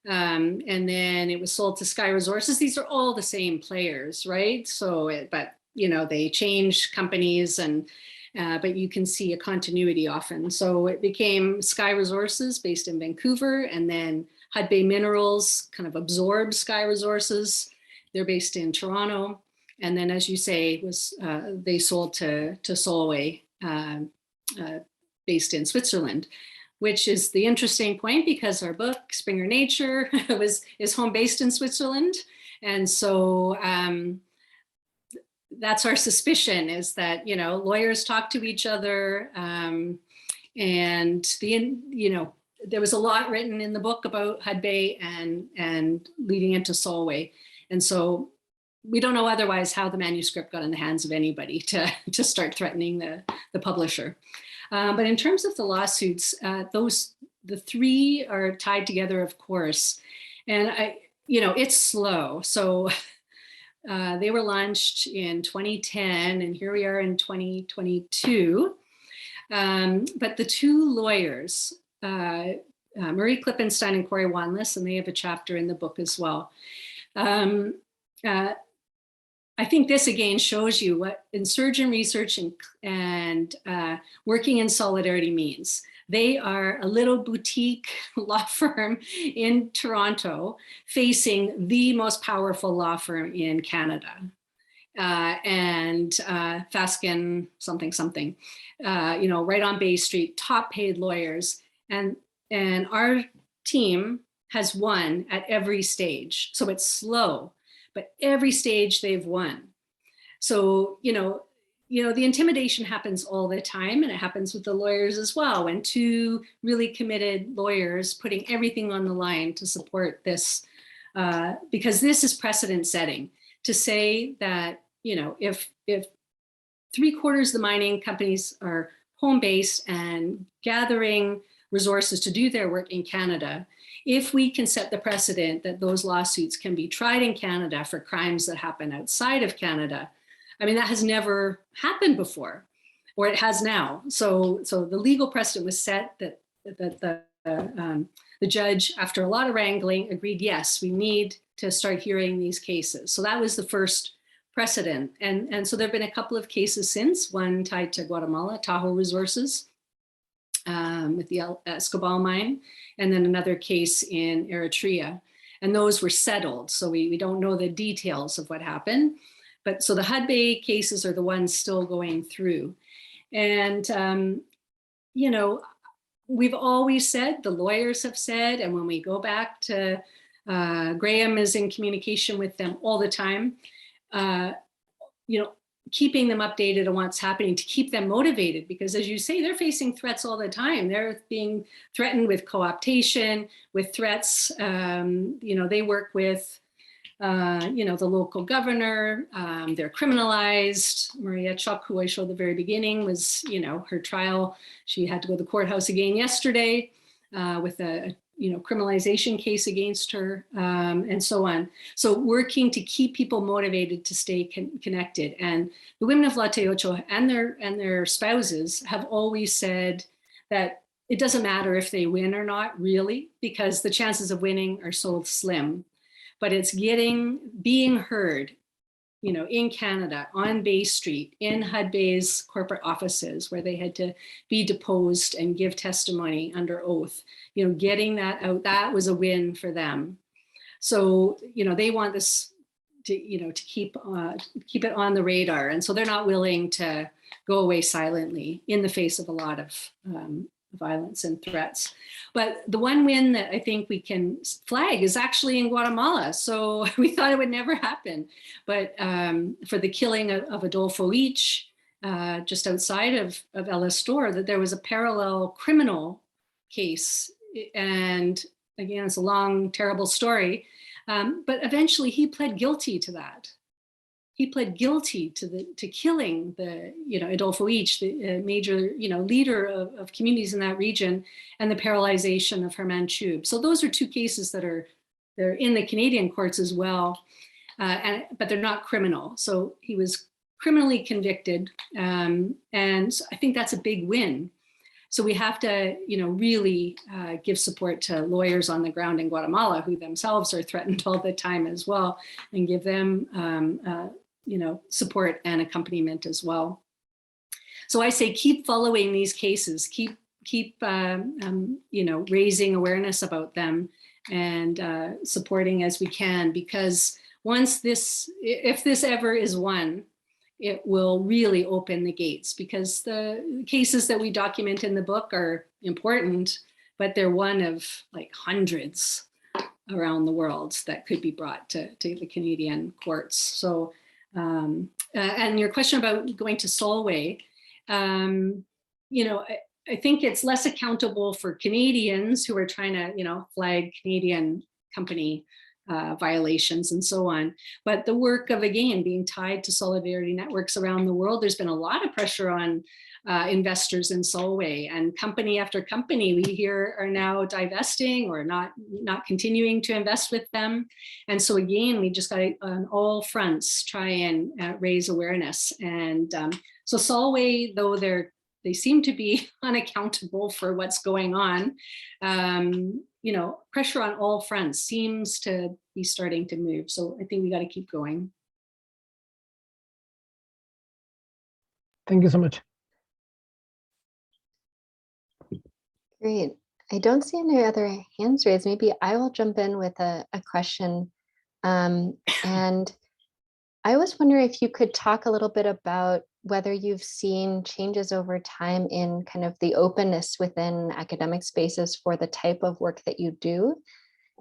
and then it was sold to Sky Resources. These are all the same players, right? So, but you know, they change companies, and but you can see a continuity often. So it became Sky Resources based in Vancouver, and then Hudbay Minerals kind of absorbed Sky Resources. They're based in Toronto. And then, as you say, they sold to Solvay, based in Switzerland, which is the interesting point because our book, Springer Nature, is home based in Switzerland. And so that's our suspicion, is that, you know, lawyers talk to each other, and there was a lot written in the book about Hudbay and leading into Solway. And so we don't know otherwise how the manuscript got in the hands of anybody to start threatening the publisher. But in terms of the lawsuits, the three are tied together, of course. And it's slow. So they were launched in 2010, and here we are in 2022. But the two lawyers, Marie Klippenstein and Corey Wanless, and they have a chapter in the book as well. I think this again shows you what insurgent research and working in solidarity means. They are a little boutique law firm in Toronto facing the most powerful law firm in Canada. Fasken something, right on Bay Street, top paid lawyers. And our team has won at every stage. So it's slow, but every stage they've won. So, the intimidation happens all the time, and it happens with the lawyers as well. When two really committed lawyers putting everything on the line to support this, because this is precedent setting, to say that, if 3/4 of the mining companies are home-based and gathering resources to do their work in Canada, if we can set the precedent that those lawsuits can be tried in Canada for crimes that happen outside of Canada, I mean, that has never happened before, or it has now. So the legal precedent was set that the judge, after a lot of wrangling, agreed, yes, we need to start hearing these cases. So that was the first precedent. And so there have been a couple of cases since, one tied to Guatemala, Tahoe Resources, with the Escobal mine, and then another case in Eritrea. And those were settled. So we don't know the details of what happened. But so the Hudbay cases are the ones still going through. And, we've always said, the lawyers have said, and when we go back to, Graham is in communication with them all the time, keeping them updated on what's happening to keep them motivated, because as you say, they're facing threats all the time. They're being threatened with co-optation, with threats. They work with, the local governor. They're criminalized. Maria Chuck, who I showed at the very beginning, was, her trial. She had to go to the courthouse again yesterday with a criminalization case against her, and so on. So working to keep people motivated to stay connected. And the women of La Teocho and their spouses have always said that it doesn't matter if they win or not, really, because the chances of winning are so slim. But it's being heard, in Canada, on Bay Street, in Hudbay's corporate offices, where they had to be deposed and give testimony under oath. Getting that out, that was a win for them. So, they want this to keep it on the radar. And so they're not willing to go away silently in the face of a lot of violence and threats. But the one win that I think we can flag is actually in Guatemala. So we thought it would never happen. But for the killing of Adolfo Ich, just outside of El Estor, that there was a parallel criminal case. And again, it's a long, terrible story. But eventually he pled guilty to that. He pled guilty to killing Adolfo Ich, the major leader of communities in that region, and the paralyzation of Herman Chub. So those are two cases they're in the Canadian courts as well, but they're not criminal. So he was criminally convicted, and I think that's a big win. So we have to, really give support to lawyers on the ground in Guatemala, who themselves are threatened all the time as well, and give them, support and accompaniment as well. So I say, keep following these cases, keep raising awareness about them, and supporting as we can, because if this ever is won, it will really open the gates, because the cases that we document in the book are important, but they're one of like hundreds around the world that could be brought to the Canadian courts. So, and your question about going to Solway, you know, I think it's less accountable for Canadians who are trying to, you know, flag Canadian company violations and so on. But the work of, again, being tied to solidarity networks around the world, there's been a lot of pressure on investors in Solway, and company after company we hear are now divesting or not continuing to invest with them. And so again, we just got to, on all fronts, try and raise awareness. And so Solway, though they seem to be unaccountable for what's going on, you know, pressure on all fronts seems to be starting to move. So I think we got to keep going. Thank you so much. Great. I don't see any other hands raised. Maybe I will jump in with a question. And I was wondering if you could talk a little bit about whether you've seen changes over time in kind of the openness within academic spaces for the type of work that you do.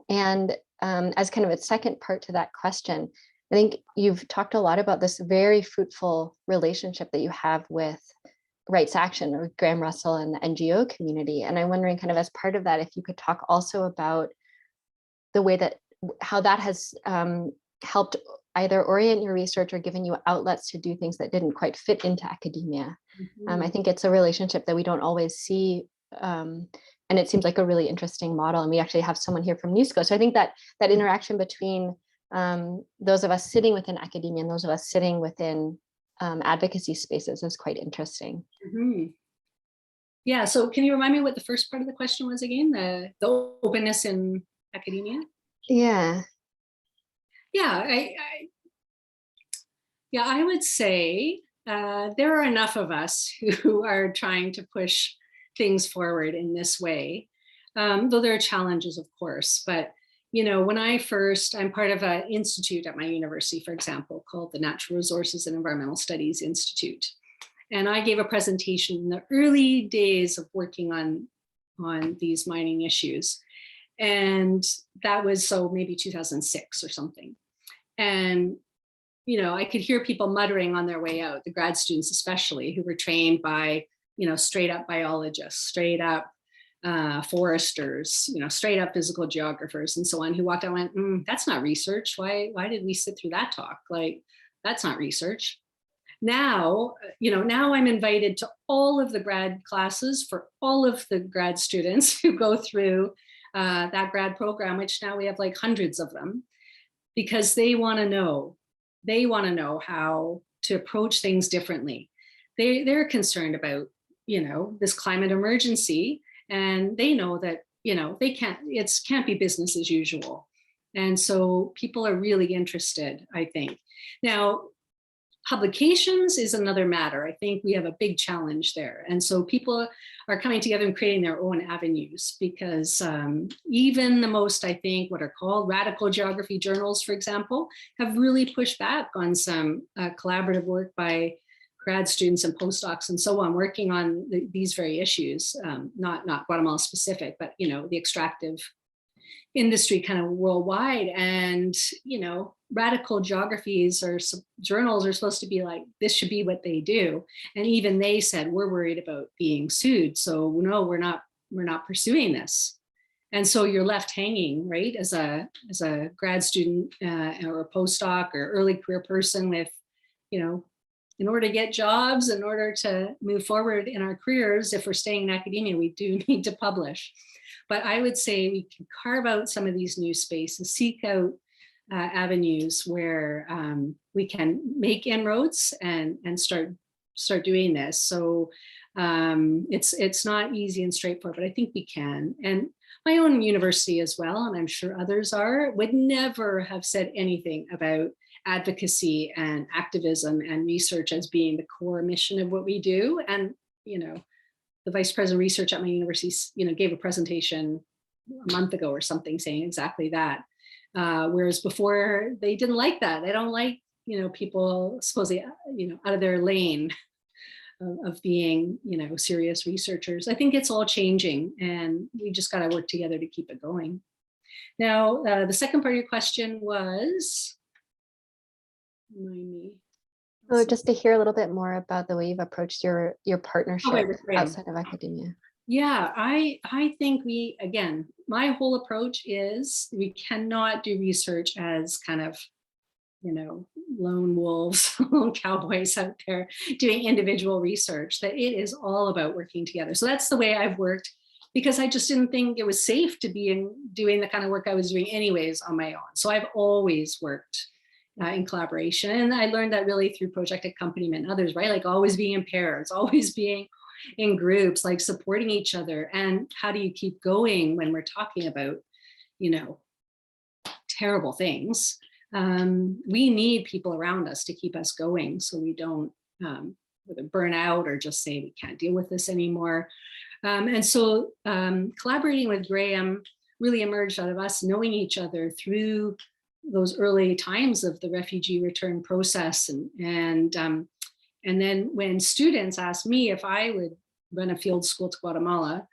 And as kind of a second part to that question, I think you've talked a lot about this very fruitful relationship that you have with Rights Action or Graham Russell and the NGO community. And I'm wondering kind of as part of that, if you could talk also about the way that, how that has helped either orient your research or given you outlets to do things that didn't quite fit into academia. I think it's a relationship that we don't always see. And it seems like a really interesting model. And we actually have someone here from NUSCO. So I think that that interaction between those of us sitting within academia and those of us sitting within advocacy spaces is quite interesting. Yeah, so can you remind me what the first part of the question was again? The openness in academia? Yeah. Yeah, I would say there are enough of us who are trying to push things forward in this way, though there are challenges, of course. But you know, when I'm part of an institute at my university, for example, called the Natural Resources and Environmental Studies Institute. And I gave a presentation in the early days of working on these mining issues. And that was so maybe 2006 or something. And, you know, I could hear people muttering on their way out, the grad students especially, who were trained by, you know, straight up biologists, straight up foresters, you know, straight up physical geographers and so on, who walked out and went, that's not research. Why did we sit through that talk? Like, that's not research. Now, you know, now I'm invited to all of the grad classes for all of the grad students who go through that grad program, which now we have like hundreds of them, because they want to know how to approach things differently. They're concerned about, you know, this climate emergency, and they know that, you know, it can't be business as usual. And so people are really interested, I think. Now, publications is another matter. I think we have a big challenge there. And so people are coming together and creating their own avenues, because even the most, I think, what are called radical geography journals, for example, have really pushed back on some collaborative work by grad students and postdocs and so on, working on these very issues, not Guatemala specific, but, you know, the extractive industry kind of worldwide. And, you know, radical geographies or journals are supposed to be like, this should be what they do. And even they said, we're worried about being sued. So no, we're not pursuing this. And so you're left hanging, right, as a grad student or a postdoc or early career person with, you know, in order to get jobs, in order to move forward in our careers, if we're staying in academia, we do need to publish. But I would say we can carve out some of these new spaces, seek out avenues where we can make inroads and start doing this. So it's not easy and straightforward, but I think we can. And my own university as well, and I'm sure others would never have said anything about advocacy and activism and research as being the core mission of what we do. And, you know, the vice president of research at my university, you know, gave a presentation a month ago or something saying exactly that. Whereas before they didn't like that. They don't like, you know, people supposedly, you know, out of their lane of being, you know, serious researchers. I think it's all changing, and we just got to work together to keep it going. Now, the second part of your question was, remind me. Oh, just to hear a little bit more about the way you've approached your partnership great. outside of academia. Yeah, I think again, my whole approach is we cannot do research as kind of, lone wolves, lone cowboys out there doing individual research, that it is all about working together. So that's the way I've worked, because I just didn't think it was safe to be doing the kind of work I was doing anyways on my own. So I've always worked in collaboration. And I learned that really through project accompaniment and others, right? Like always being in pairs, always being in groups, like supporting each other. And how do you keep going when we're talking about, terrible things? We need people around us to keep us going so we don't whether burn out or just say we can't deal with this anymore. And so collaborating with Graham really emerged out of us knowing each other through those early times of the refugee return process. And then when students asked me if I would run a field school to Guatemala,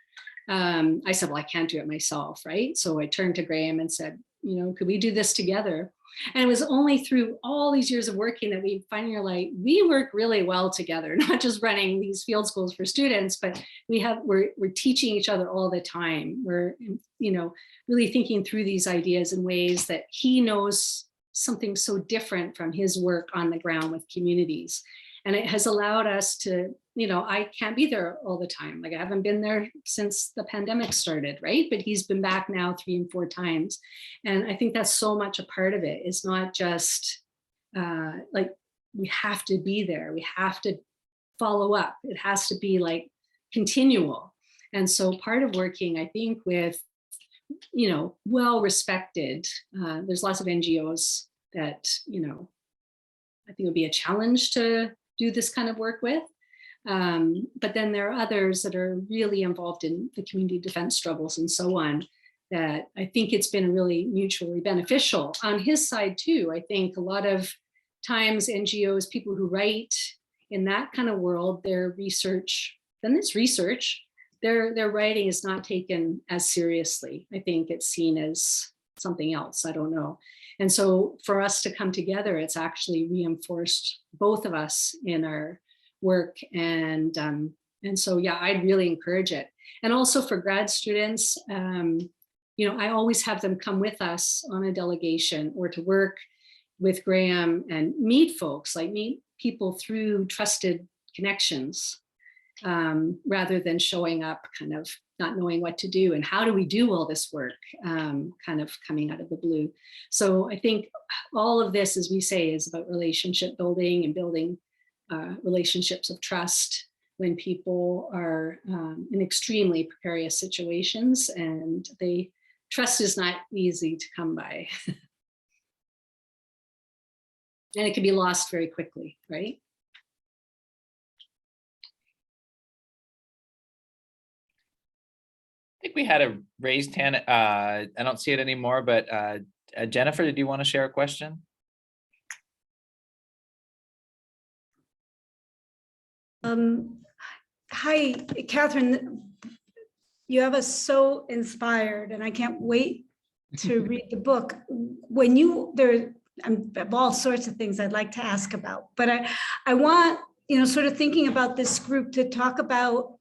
I said, well, I can't do it myself, right? So I turned to Graham and said, could we do this together? And it was only through all these years of working that we finally are like, we work really well together, not just running these field schools for students, but we're teaching each other all the time. We're, really thinking through these ideas in ways that he knows something so different from his work on the ground with communities. And it has allowed us to, I can't be there all the time. Like I haven't been there since the pandemic started, right? But he's been back now 3 and 4 times. And I think that's so much a part of it. It's not just like we have to be there. We have to follow up. It has to be like continual. And so part of working, I think, with, well-respected, there's lots of NGOs that, I think it would be a challenge to do this kind of work with. But then there are others that are really involved in the community defense struggles and so on, that I think it's been really mutually beneficial. On his side too, I think a lot of times NGOs, people who write in that kind of world, their research, then it's research, their writing is not taken as seriously. I think it's seen as something else, I don't know. And so for us to come together, it's actually reinforced both of us in our work. And so, yeah, I'd really encourage it. And also for grad students, I always have them come with us on a delegation or to work with Graham and meet folks, like meet people through trusted connections, rather than showing up kind of not knowing what to do and how do we do all this work, kind of coming out of the blue. So I think all of this, as we say, is about relationship building and building relationships of trust when people are in extremely precarious situations, and trust is not easy to come by. And it can be lost very quickly, right? I think we had a raised hand. I don't see it anymore, but Jennifer, did you want to share a question? Hi, Catherine. You have us so inspired, and I can't wait to read the book. When I have all sorts of things I'd like to ask about, but I want, sort of thinking about this group to talk about,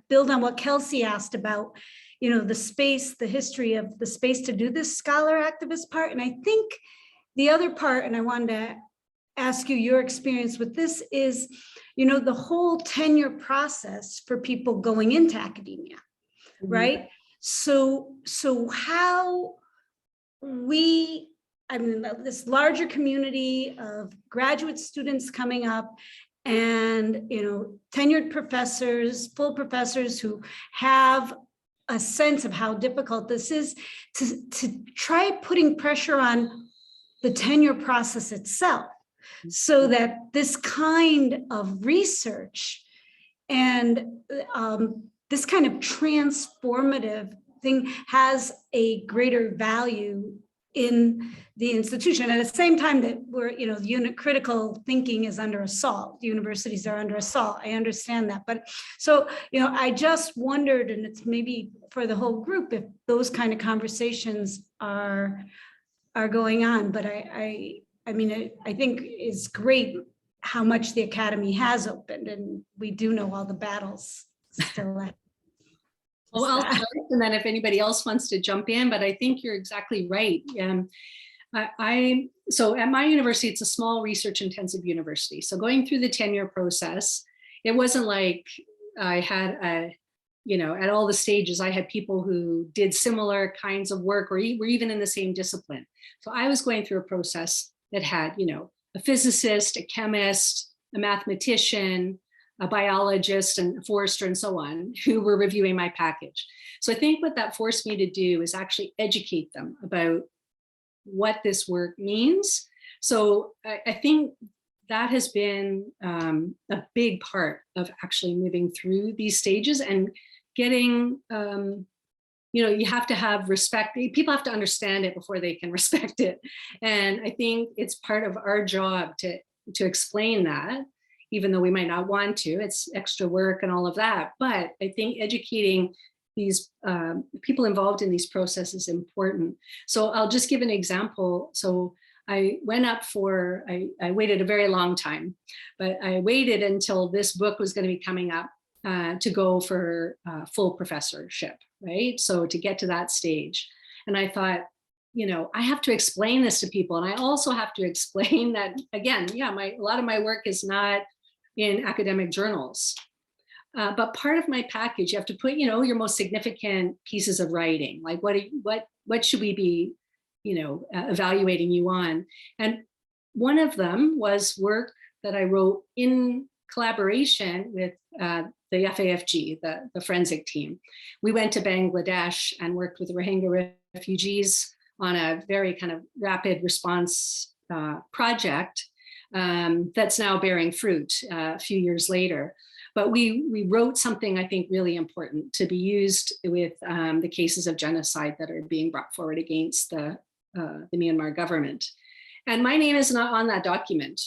build on what Kelsey asked about, the space, the history of the space to do this scholar activist part. And I think the other part, and I wanted to ask you your experience with this, is, the whole tenure process for people going into academia, right? So how this larger community of graduate students coming up, and tenured professors, full professors who have a sense of how difficult this is, to try putting pressure on the tenure process itself, so that this kind of research and this kind of transformative thing has a greater value in the institution. At the same time that we're, unit critical thinking is under assault. Universities are under assault. I understand that. But so, I just wondered, and it's maybe for the whole group, if those kind of conversations are going on. But I think it's great how much the Academy has opened, and we do know all the battles still left. Well, I'll start, and then if anybody else wants to jump in, but I think you're exactly right. So at my university, it's a small research intensive university. So going through the tenure process, it wasn't like I had at all the stages, I had people who did similar kinds of work or were even in the same discipline. So I was going through a process that had, a physicist, a chemist, a mathematician, a biologist, and a forester, and so on, who were reviewing my package. So I think what that forced me to do is actually educate them about what this work means. So I think that has been a big part of actually moving through these stages and getting, you have to have respect. People have to understand it before they can respect it. And I think it's part of our job to explain that, even though we might not want to. It's extra work and all of that. But I think educating these people involved in these processes is important. So I'll just give an example. So I went up for, I waited a very long time, but I waited until this book was going to be coming up to go for full professorship, right? So to get to that stage. And I thought, I have to explain this to people. And I also have to explain that, again, a lot of my work is not in academic journals. But part of my package, you have to put, your most significant pieces of writing, like what should we be, evaluating you on? And one of them was work that I wrote in collaboration with the FAFG, the forensic team. We went to Bangladesh and worked with Rohingya refugees on a very kind of rapid response project that's now bearing fruit a few years later. But we wrote something I think really important to be used with the cases of genocide that are being brought forward against the Myanmar government. And my name is not on that document,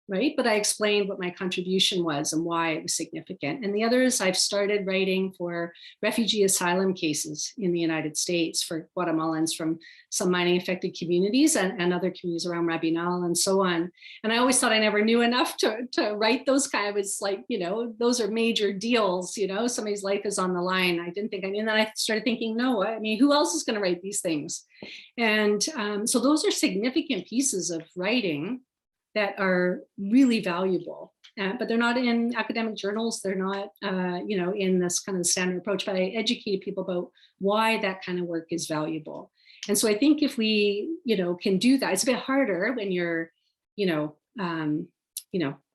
right? But I explained what my contribution was and why it was significant. And the other is I've started writing for refugee asylum cases in the United States for Guatemalans from some mining affected communities and other communities around Rabinal and so on. And I always thought I never knew enough to write those kind of, it's like, those are major deals, somebody's life is on the line. I didn't think I knew. And then I started thinking, no, I mean, who else is going to write these things? And so those are significant pieces of writing that are really valuable, but they're not in academic journals. They're not, in this kind of standard approach, but I educate people about why that kind of work is valuable. And so I think if we, can do that, it's a bit harder when you're,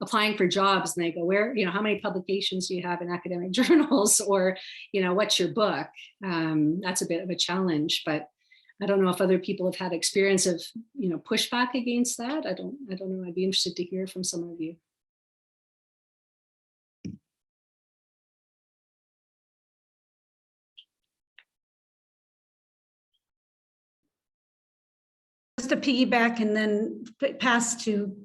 applying for jobs and they go, where, how many publications do you have in academic journals, or, what's your book? That's a bit of a challenge, but I don't know if other people have had experience of, pushback against that. I don't know. I'd be interested to hear from some of you. Just to piggyback and then pass to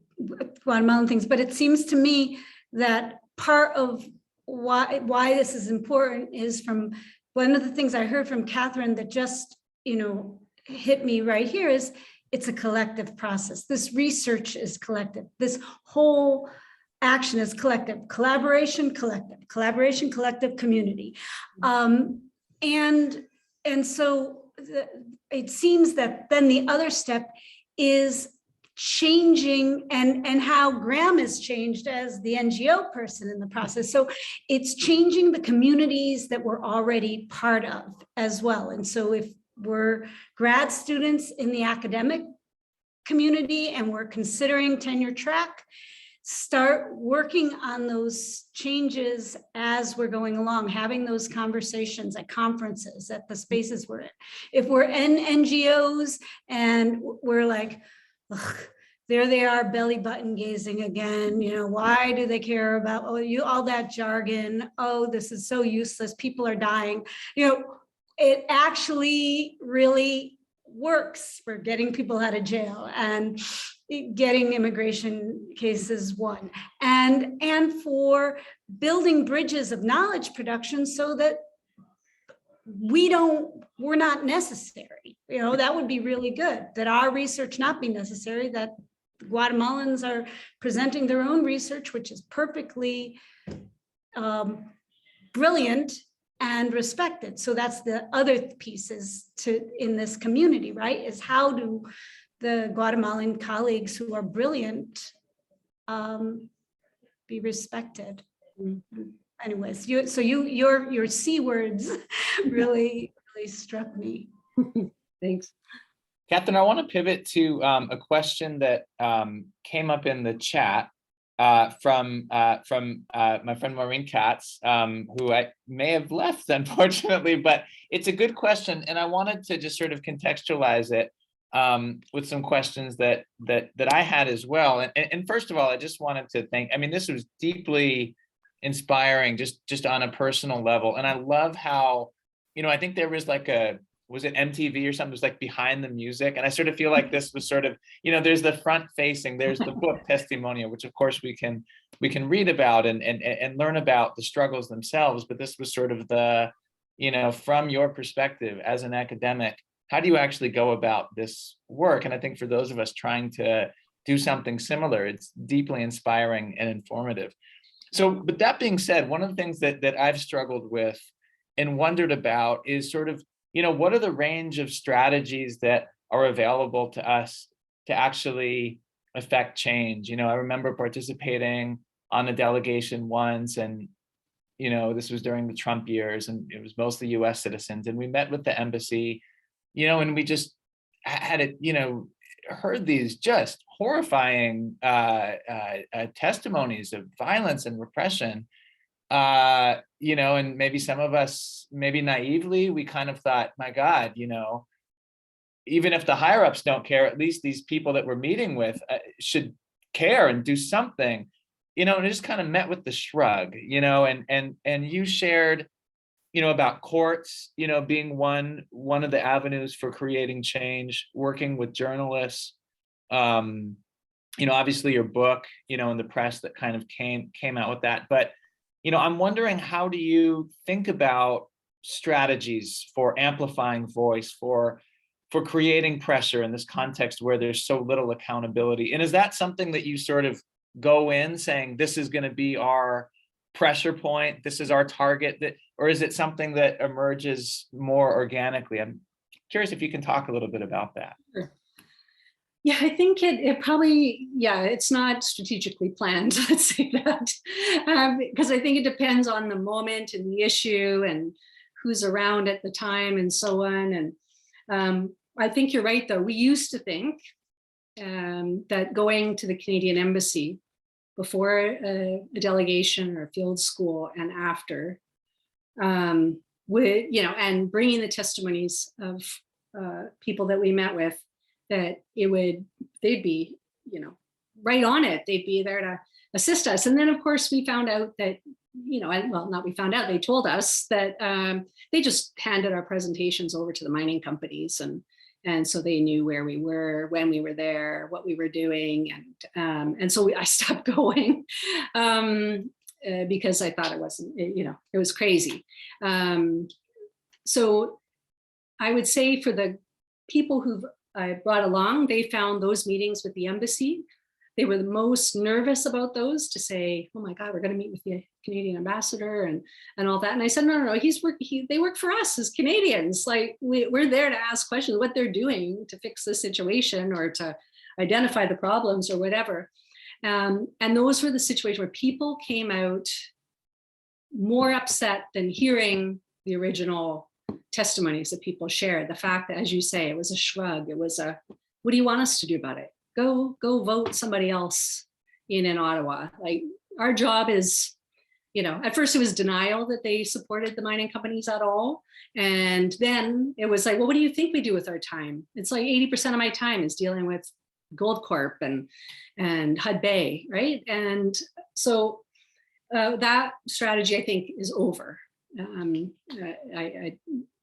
Guatemalan things, but it seems to me that part of why this is important is from one of the things I heard from Catherine that just, hit me right here is it's a collective process. This research is collective. This whole action is collective. Collaboration, collective, community. And so it seems that then the other step is changing and how Graham has changed as the NGO person in the process. So it's changing the communities that we're already part of as well. And so if we're grad students in the academic community and we're considering tenure track, start working on those changes as we're going along, having those conversations at conferences, at the spaces we're in. If we're in NGOs and we're like, ugh, there they are, belly button gazing again, why do they care about all that jargon? Oh, this is so useless, people are dying. It actually really works for getting people out of jail and getting immigration cases won, and for building bridges of knowledge production so that we're not necessary. You know, that would be really good, that our research not be necessary, that Guatemalans are presenting their own research, which is perfectly brilliant and respected. So that's the other pieces in this community, right? Is how do the Guatemalan colleagues who are brilliant be respected? Anyways, your C words really struck me. Thanks. Catherine, I want to pivot to a question that came up in the chat from my friend Maureen Katz, who I may have left, unfortunately, but it's a good question, and I wanted to just sort of contextualize it with some questions that I had as well. And first of all, I just wanted to thank. I mean, this was deeply inspiring, just on a personal level, and I love how, you know, I think there was like was it MTV or something? It was like behind the music. And I sort of feel like this was sort of, you know, there's the front facing, there's the book Testimonio, which of course we can read about and learn about the struggles themselves. But this was sort of the, you know, from your perspective as an academic, how do you actually go about this work? And I think for those of us trying to do something similar, it's deeply inspiring and informative. So, but that being said, one of the things that I've struggled with and wondered about is sort of, you know, what are the range of strategies that are available to us to actually affect change? You know, I remember participating on a delegation once, and, you know, this was during the Trump years, and it was mostly US citizens. And we met with the embassy, you know, and we just had it, you know, heard these just horrifying testimonies of violence and repression. You know, and maybe some of us, maybe naively, we kind of thought, my God, you know, even if the higher ups don't care, at least these people that we're meeting with should care and do something, you know, and it just kind of met with the shrug, you know, and you shared, you know, about courts, you know, being one of the avenues for creating change, working with journalists, you know, obviously your book, you know, in the press that kind of came out with that. But, you know, I'm wondering, how do you think about strategies for amplifying voice, for creating pressure in this context where there's so little accountability? And is that something that you sort of go in saying, this is going to be our pressure point, this is our target, that, or is it something that emerges more organically? I'm curious if you can talk a little bit about that. Sure. Yeah, I think it probably, yeah, it's not strategically planned, let's say that, because I think it depends on the moment and the issue and who's around at the time and so on. And I think you're right, though. We used to think that going to the Canadian Embassy before a delegation or a field school and after would, you know, and bringing the testimonies of people that we met with, that they'd be, you know, right on it. They'd be there to assist us. And then, of course, we found out that, you know, well, not we found out, they told us that they just handed our presentations over to the mining companies. And so they knew where we were, when we were there, what we were doing. And so I stopped going because I thought it wasn't, you know, it was crazy. So I would say for the people who've I brought along, they found those meetings with the embassy, they were the most nervous about those, to say, oh my God, we're going to meet with the Canadian ambassador and all that. And I said, no, they work for us as Canadians. Like we're there to ask questions, what they're doing to fix the situation or to identify the problems or whatever. And those were the situations where people came out more upset than hearing the original testimonies that people shared. The fact that, as you say, it was a shrug. It was a, what do you want us to do about it? Go vote somebody else in Ottawa. Like, our job is, you know, at first it was denial that they supported the mining companies at all. And then it was like, well, what do you think we do with our time? It's like 80% of my time is dealing with Goldcorp and Hud Bay, right? And so that strategy, I think, is over.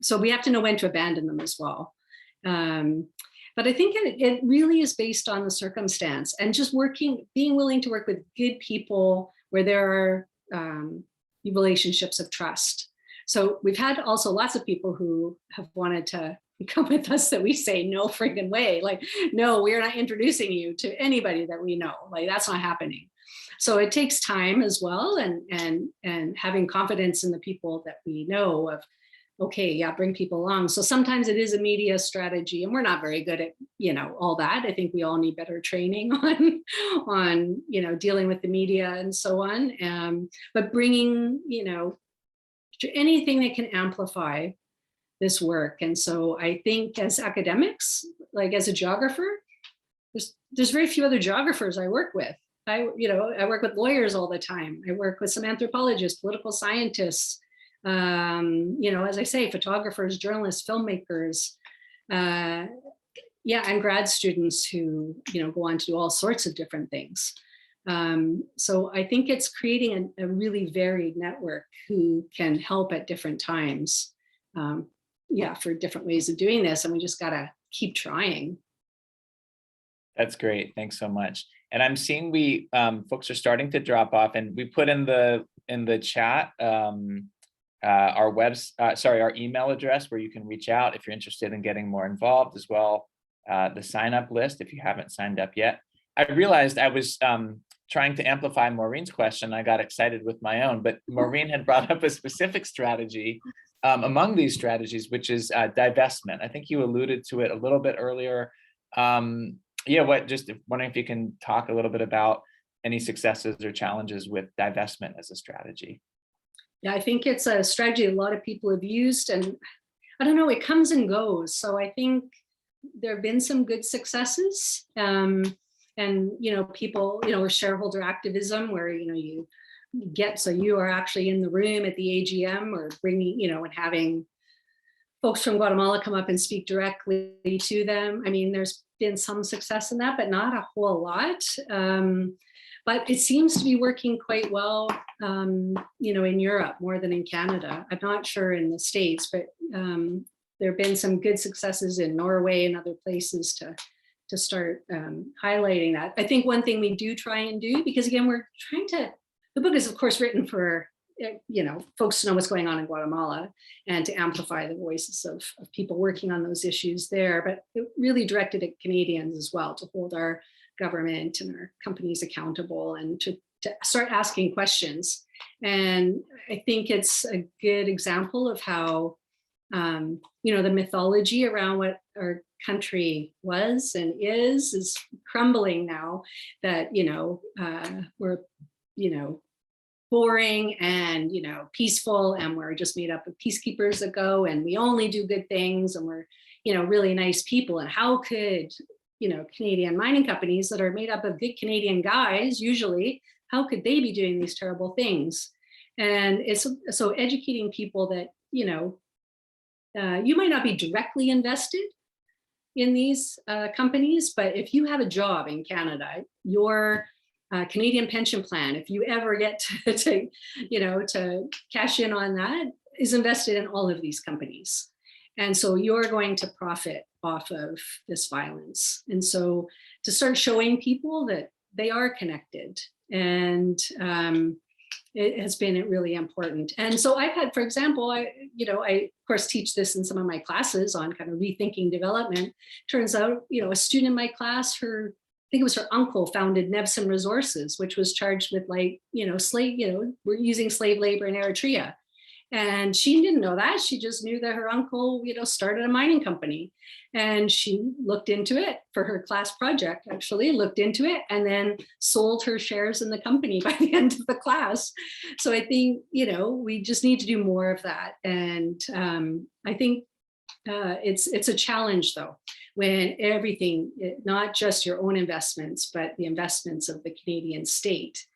So we have to know when to abandon them as well. But I think it really is based on the circumstance and just being willing to work with good people where there are relationships of trust. So we've had also lots of people who have wanted to come with us that we say, no friggin' way. Like, no, we're not introducing you to anybody that we know. Like, that's not happening. So it takes time as well, and having confidence in the people that we know of, okay, yeah, bring people along. So sometimes it is a media strategy, and we're not very good at, all that. I think we all need better training on dealing with the media and so on. But bringing, anything that can amplify this work. And so I think as academics, like as a geographer, there's very few other geographers I work with. I work with lawyers all the time. I work with some anthropologists, political scientists, as I say, photographers, journalists, filmmakers, and grad students who, go on to do all sorts of different things. So I think it's creating a really varied network who can help at different times, for different ways of doing this. And we just got to keep trying. That's great. Thanks so much. And I'm seeing folks are starting to drop off, and we put in the chat our email address where you can reach out if you're interested in getting more involved, as well the sign up list if you haven't signed up yet. I realized I was trying to amplify Maureen's question. I got excited with my own, but Maureen had brought up a specific strategy among these strategies, which is divestment. I think you alluded to it a little bit earlier. Just wondering if you can talk a little bit about any successes or challenges with divestment as a strategy. Yeah, I think it's a strategy a lot of people have used, and I don't know, it comes and goes. So I think there have been some good successes, and people, or shareholder activism, where you are actually in the room at the AGM, or bringing, and having folks from Guatemala come up and speak directly to them. I mean, there's been some success in that, but not a whole lot. But it seems to be working quite well, in Europe more than in Canada. I'm not sure in the States, but there have been some good successes in Norway and other places to start highlighting that. I think one thing we do try and do, because again, the book is of course written for, folks to know what's going on in Guatemala and to amplify the voices of people working on those issues there, but it really directed at Canadians as well, to hold our government and our companies accountable and to start asking questions. And I think it's a good example of how, the mythology around what our country was and is crumbling now, that, we're, boring and, peaceful, and we're just made up of peacekeepers that go, and we only do good things, and we're, really nice people. And how could, Canadian mining companies that are made up of good Canadian guys, usually, how could they be doing these terrible things? And it's so educating people that, you might not be directly invested in these companies, but if you have a job in Canada, your Canadian pension plan, if you ever get to cash in on that, is invested in all of these companies. And so you're going to profit off of this violence. And so to start showing people that they are connected, and it has been really important. And so I've had, for example, I of course teach this in some of my classes on kind of rethinking development. Turns out, a student in my class, I think it was her uncle, founded Nevson Resources, which was charged with we're using slave labor in Eritrea. And she didn't know that. She just knew that her uncle, started a mining company. And she looked into it for her class project, actually looked into it, and then sold her shares in the company by the end of the class. So I think, we just need to do more of that. And I think it's a challenge, though, when everything, not just your own investments, but the investments of the Canadian state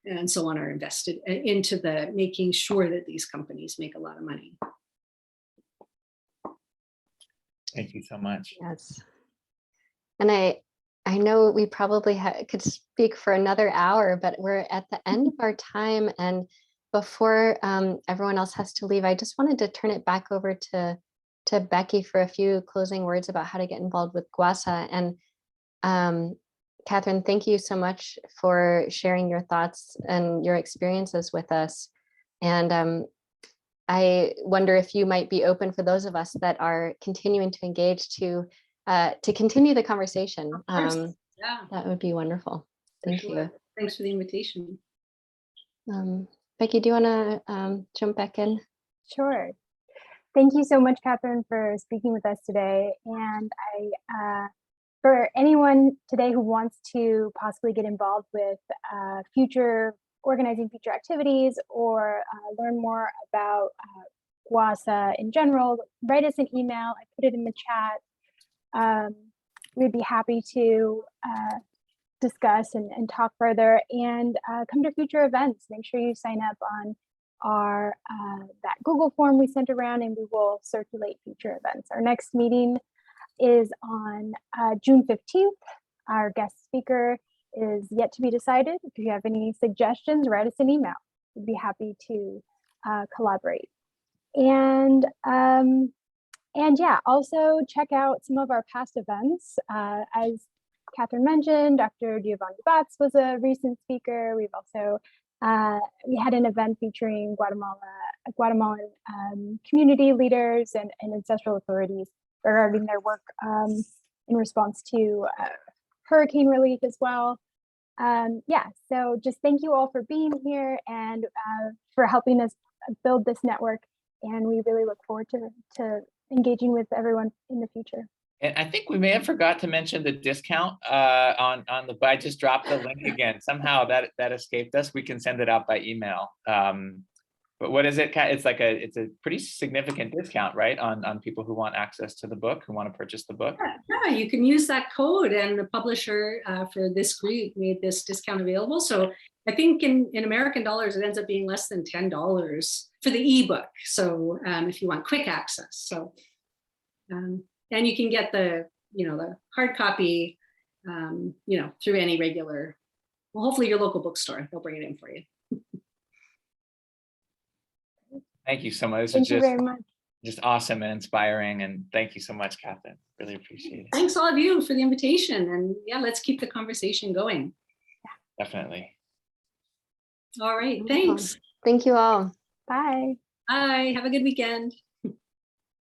and so on, are invested into making sure that these companies make a lot of money. Thank you so much. Yes. And I know we probably could speak for another hour, but we're at the end of our time. And before everyone else has to leave, I just wanted to turn it back over to to Becky for a few closing words about how to get involved with GuaSA. And Catherine, thank you so much for sharing your thoughts and your experiences with us. And I wonder if you might be open for those of us that are continuing to engage to continue the conversation. Yeah, That would be wonderful. Thank you. Thanks for the invitation. Becky, do you want to jump back in? Sure. Thank you so much, Catherine, for speaking with us today. And for anyone today who wants to possibly get involved with organizing future activities or learn more about GuaSA in general, write us an email. I put it in the chat. We'd be happy to discuss and talk further, and come to future events. Make sure you sign up on our that Google form we sent around, and we will circulate future events. Our next meeting is on June 15th. Our guest speaker is yet to be decided. If you have any suggestions, write us an email. We'd be happy to collaborate. And yeah, also check out some of our past events. As Catherine mentioned, Dr. Giovanni Batz was a recent speaker. We've also we had an event featuring Guatemalan community leaders and ancestral authorities regarding their work in response to hurricane relief as well. Yeah, so just thank you all for being here and for helping us build this network. And we really look forward to engaging with everyone in the future. And I think we may have forgot to mention the discount on the, I just dropped the link again. Somehow that escaped us. We can send it out by email. But what is it? It's a pretty significant discount, right? On people who want access to the book, who want to purchase the book. Yeah, you can use that code, and the publisher for this group made this discount available. So I think in American dollars, it ends up being less than $10 for the ebook. So if you want quick access, so and you can get the hard copy, through any regular, well, hopefully your local bookstore, they'll bring it in for you. Thank you so much. Thank you very much. Just awesome and inspiring. And thank you so much, Catherine. Really appreciate it. Thanks all of you for the invitation. And yeah, let's keep the conversation going. Definitely. All right, thanks. Thank you all. Bye. Bye, have a good weekend.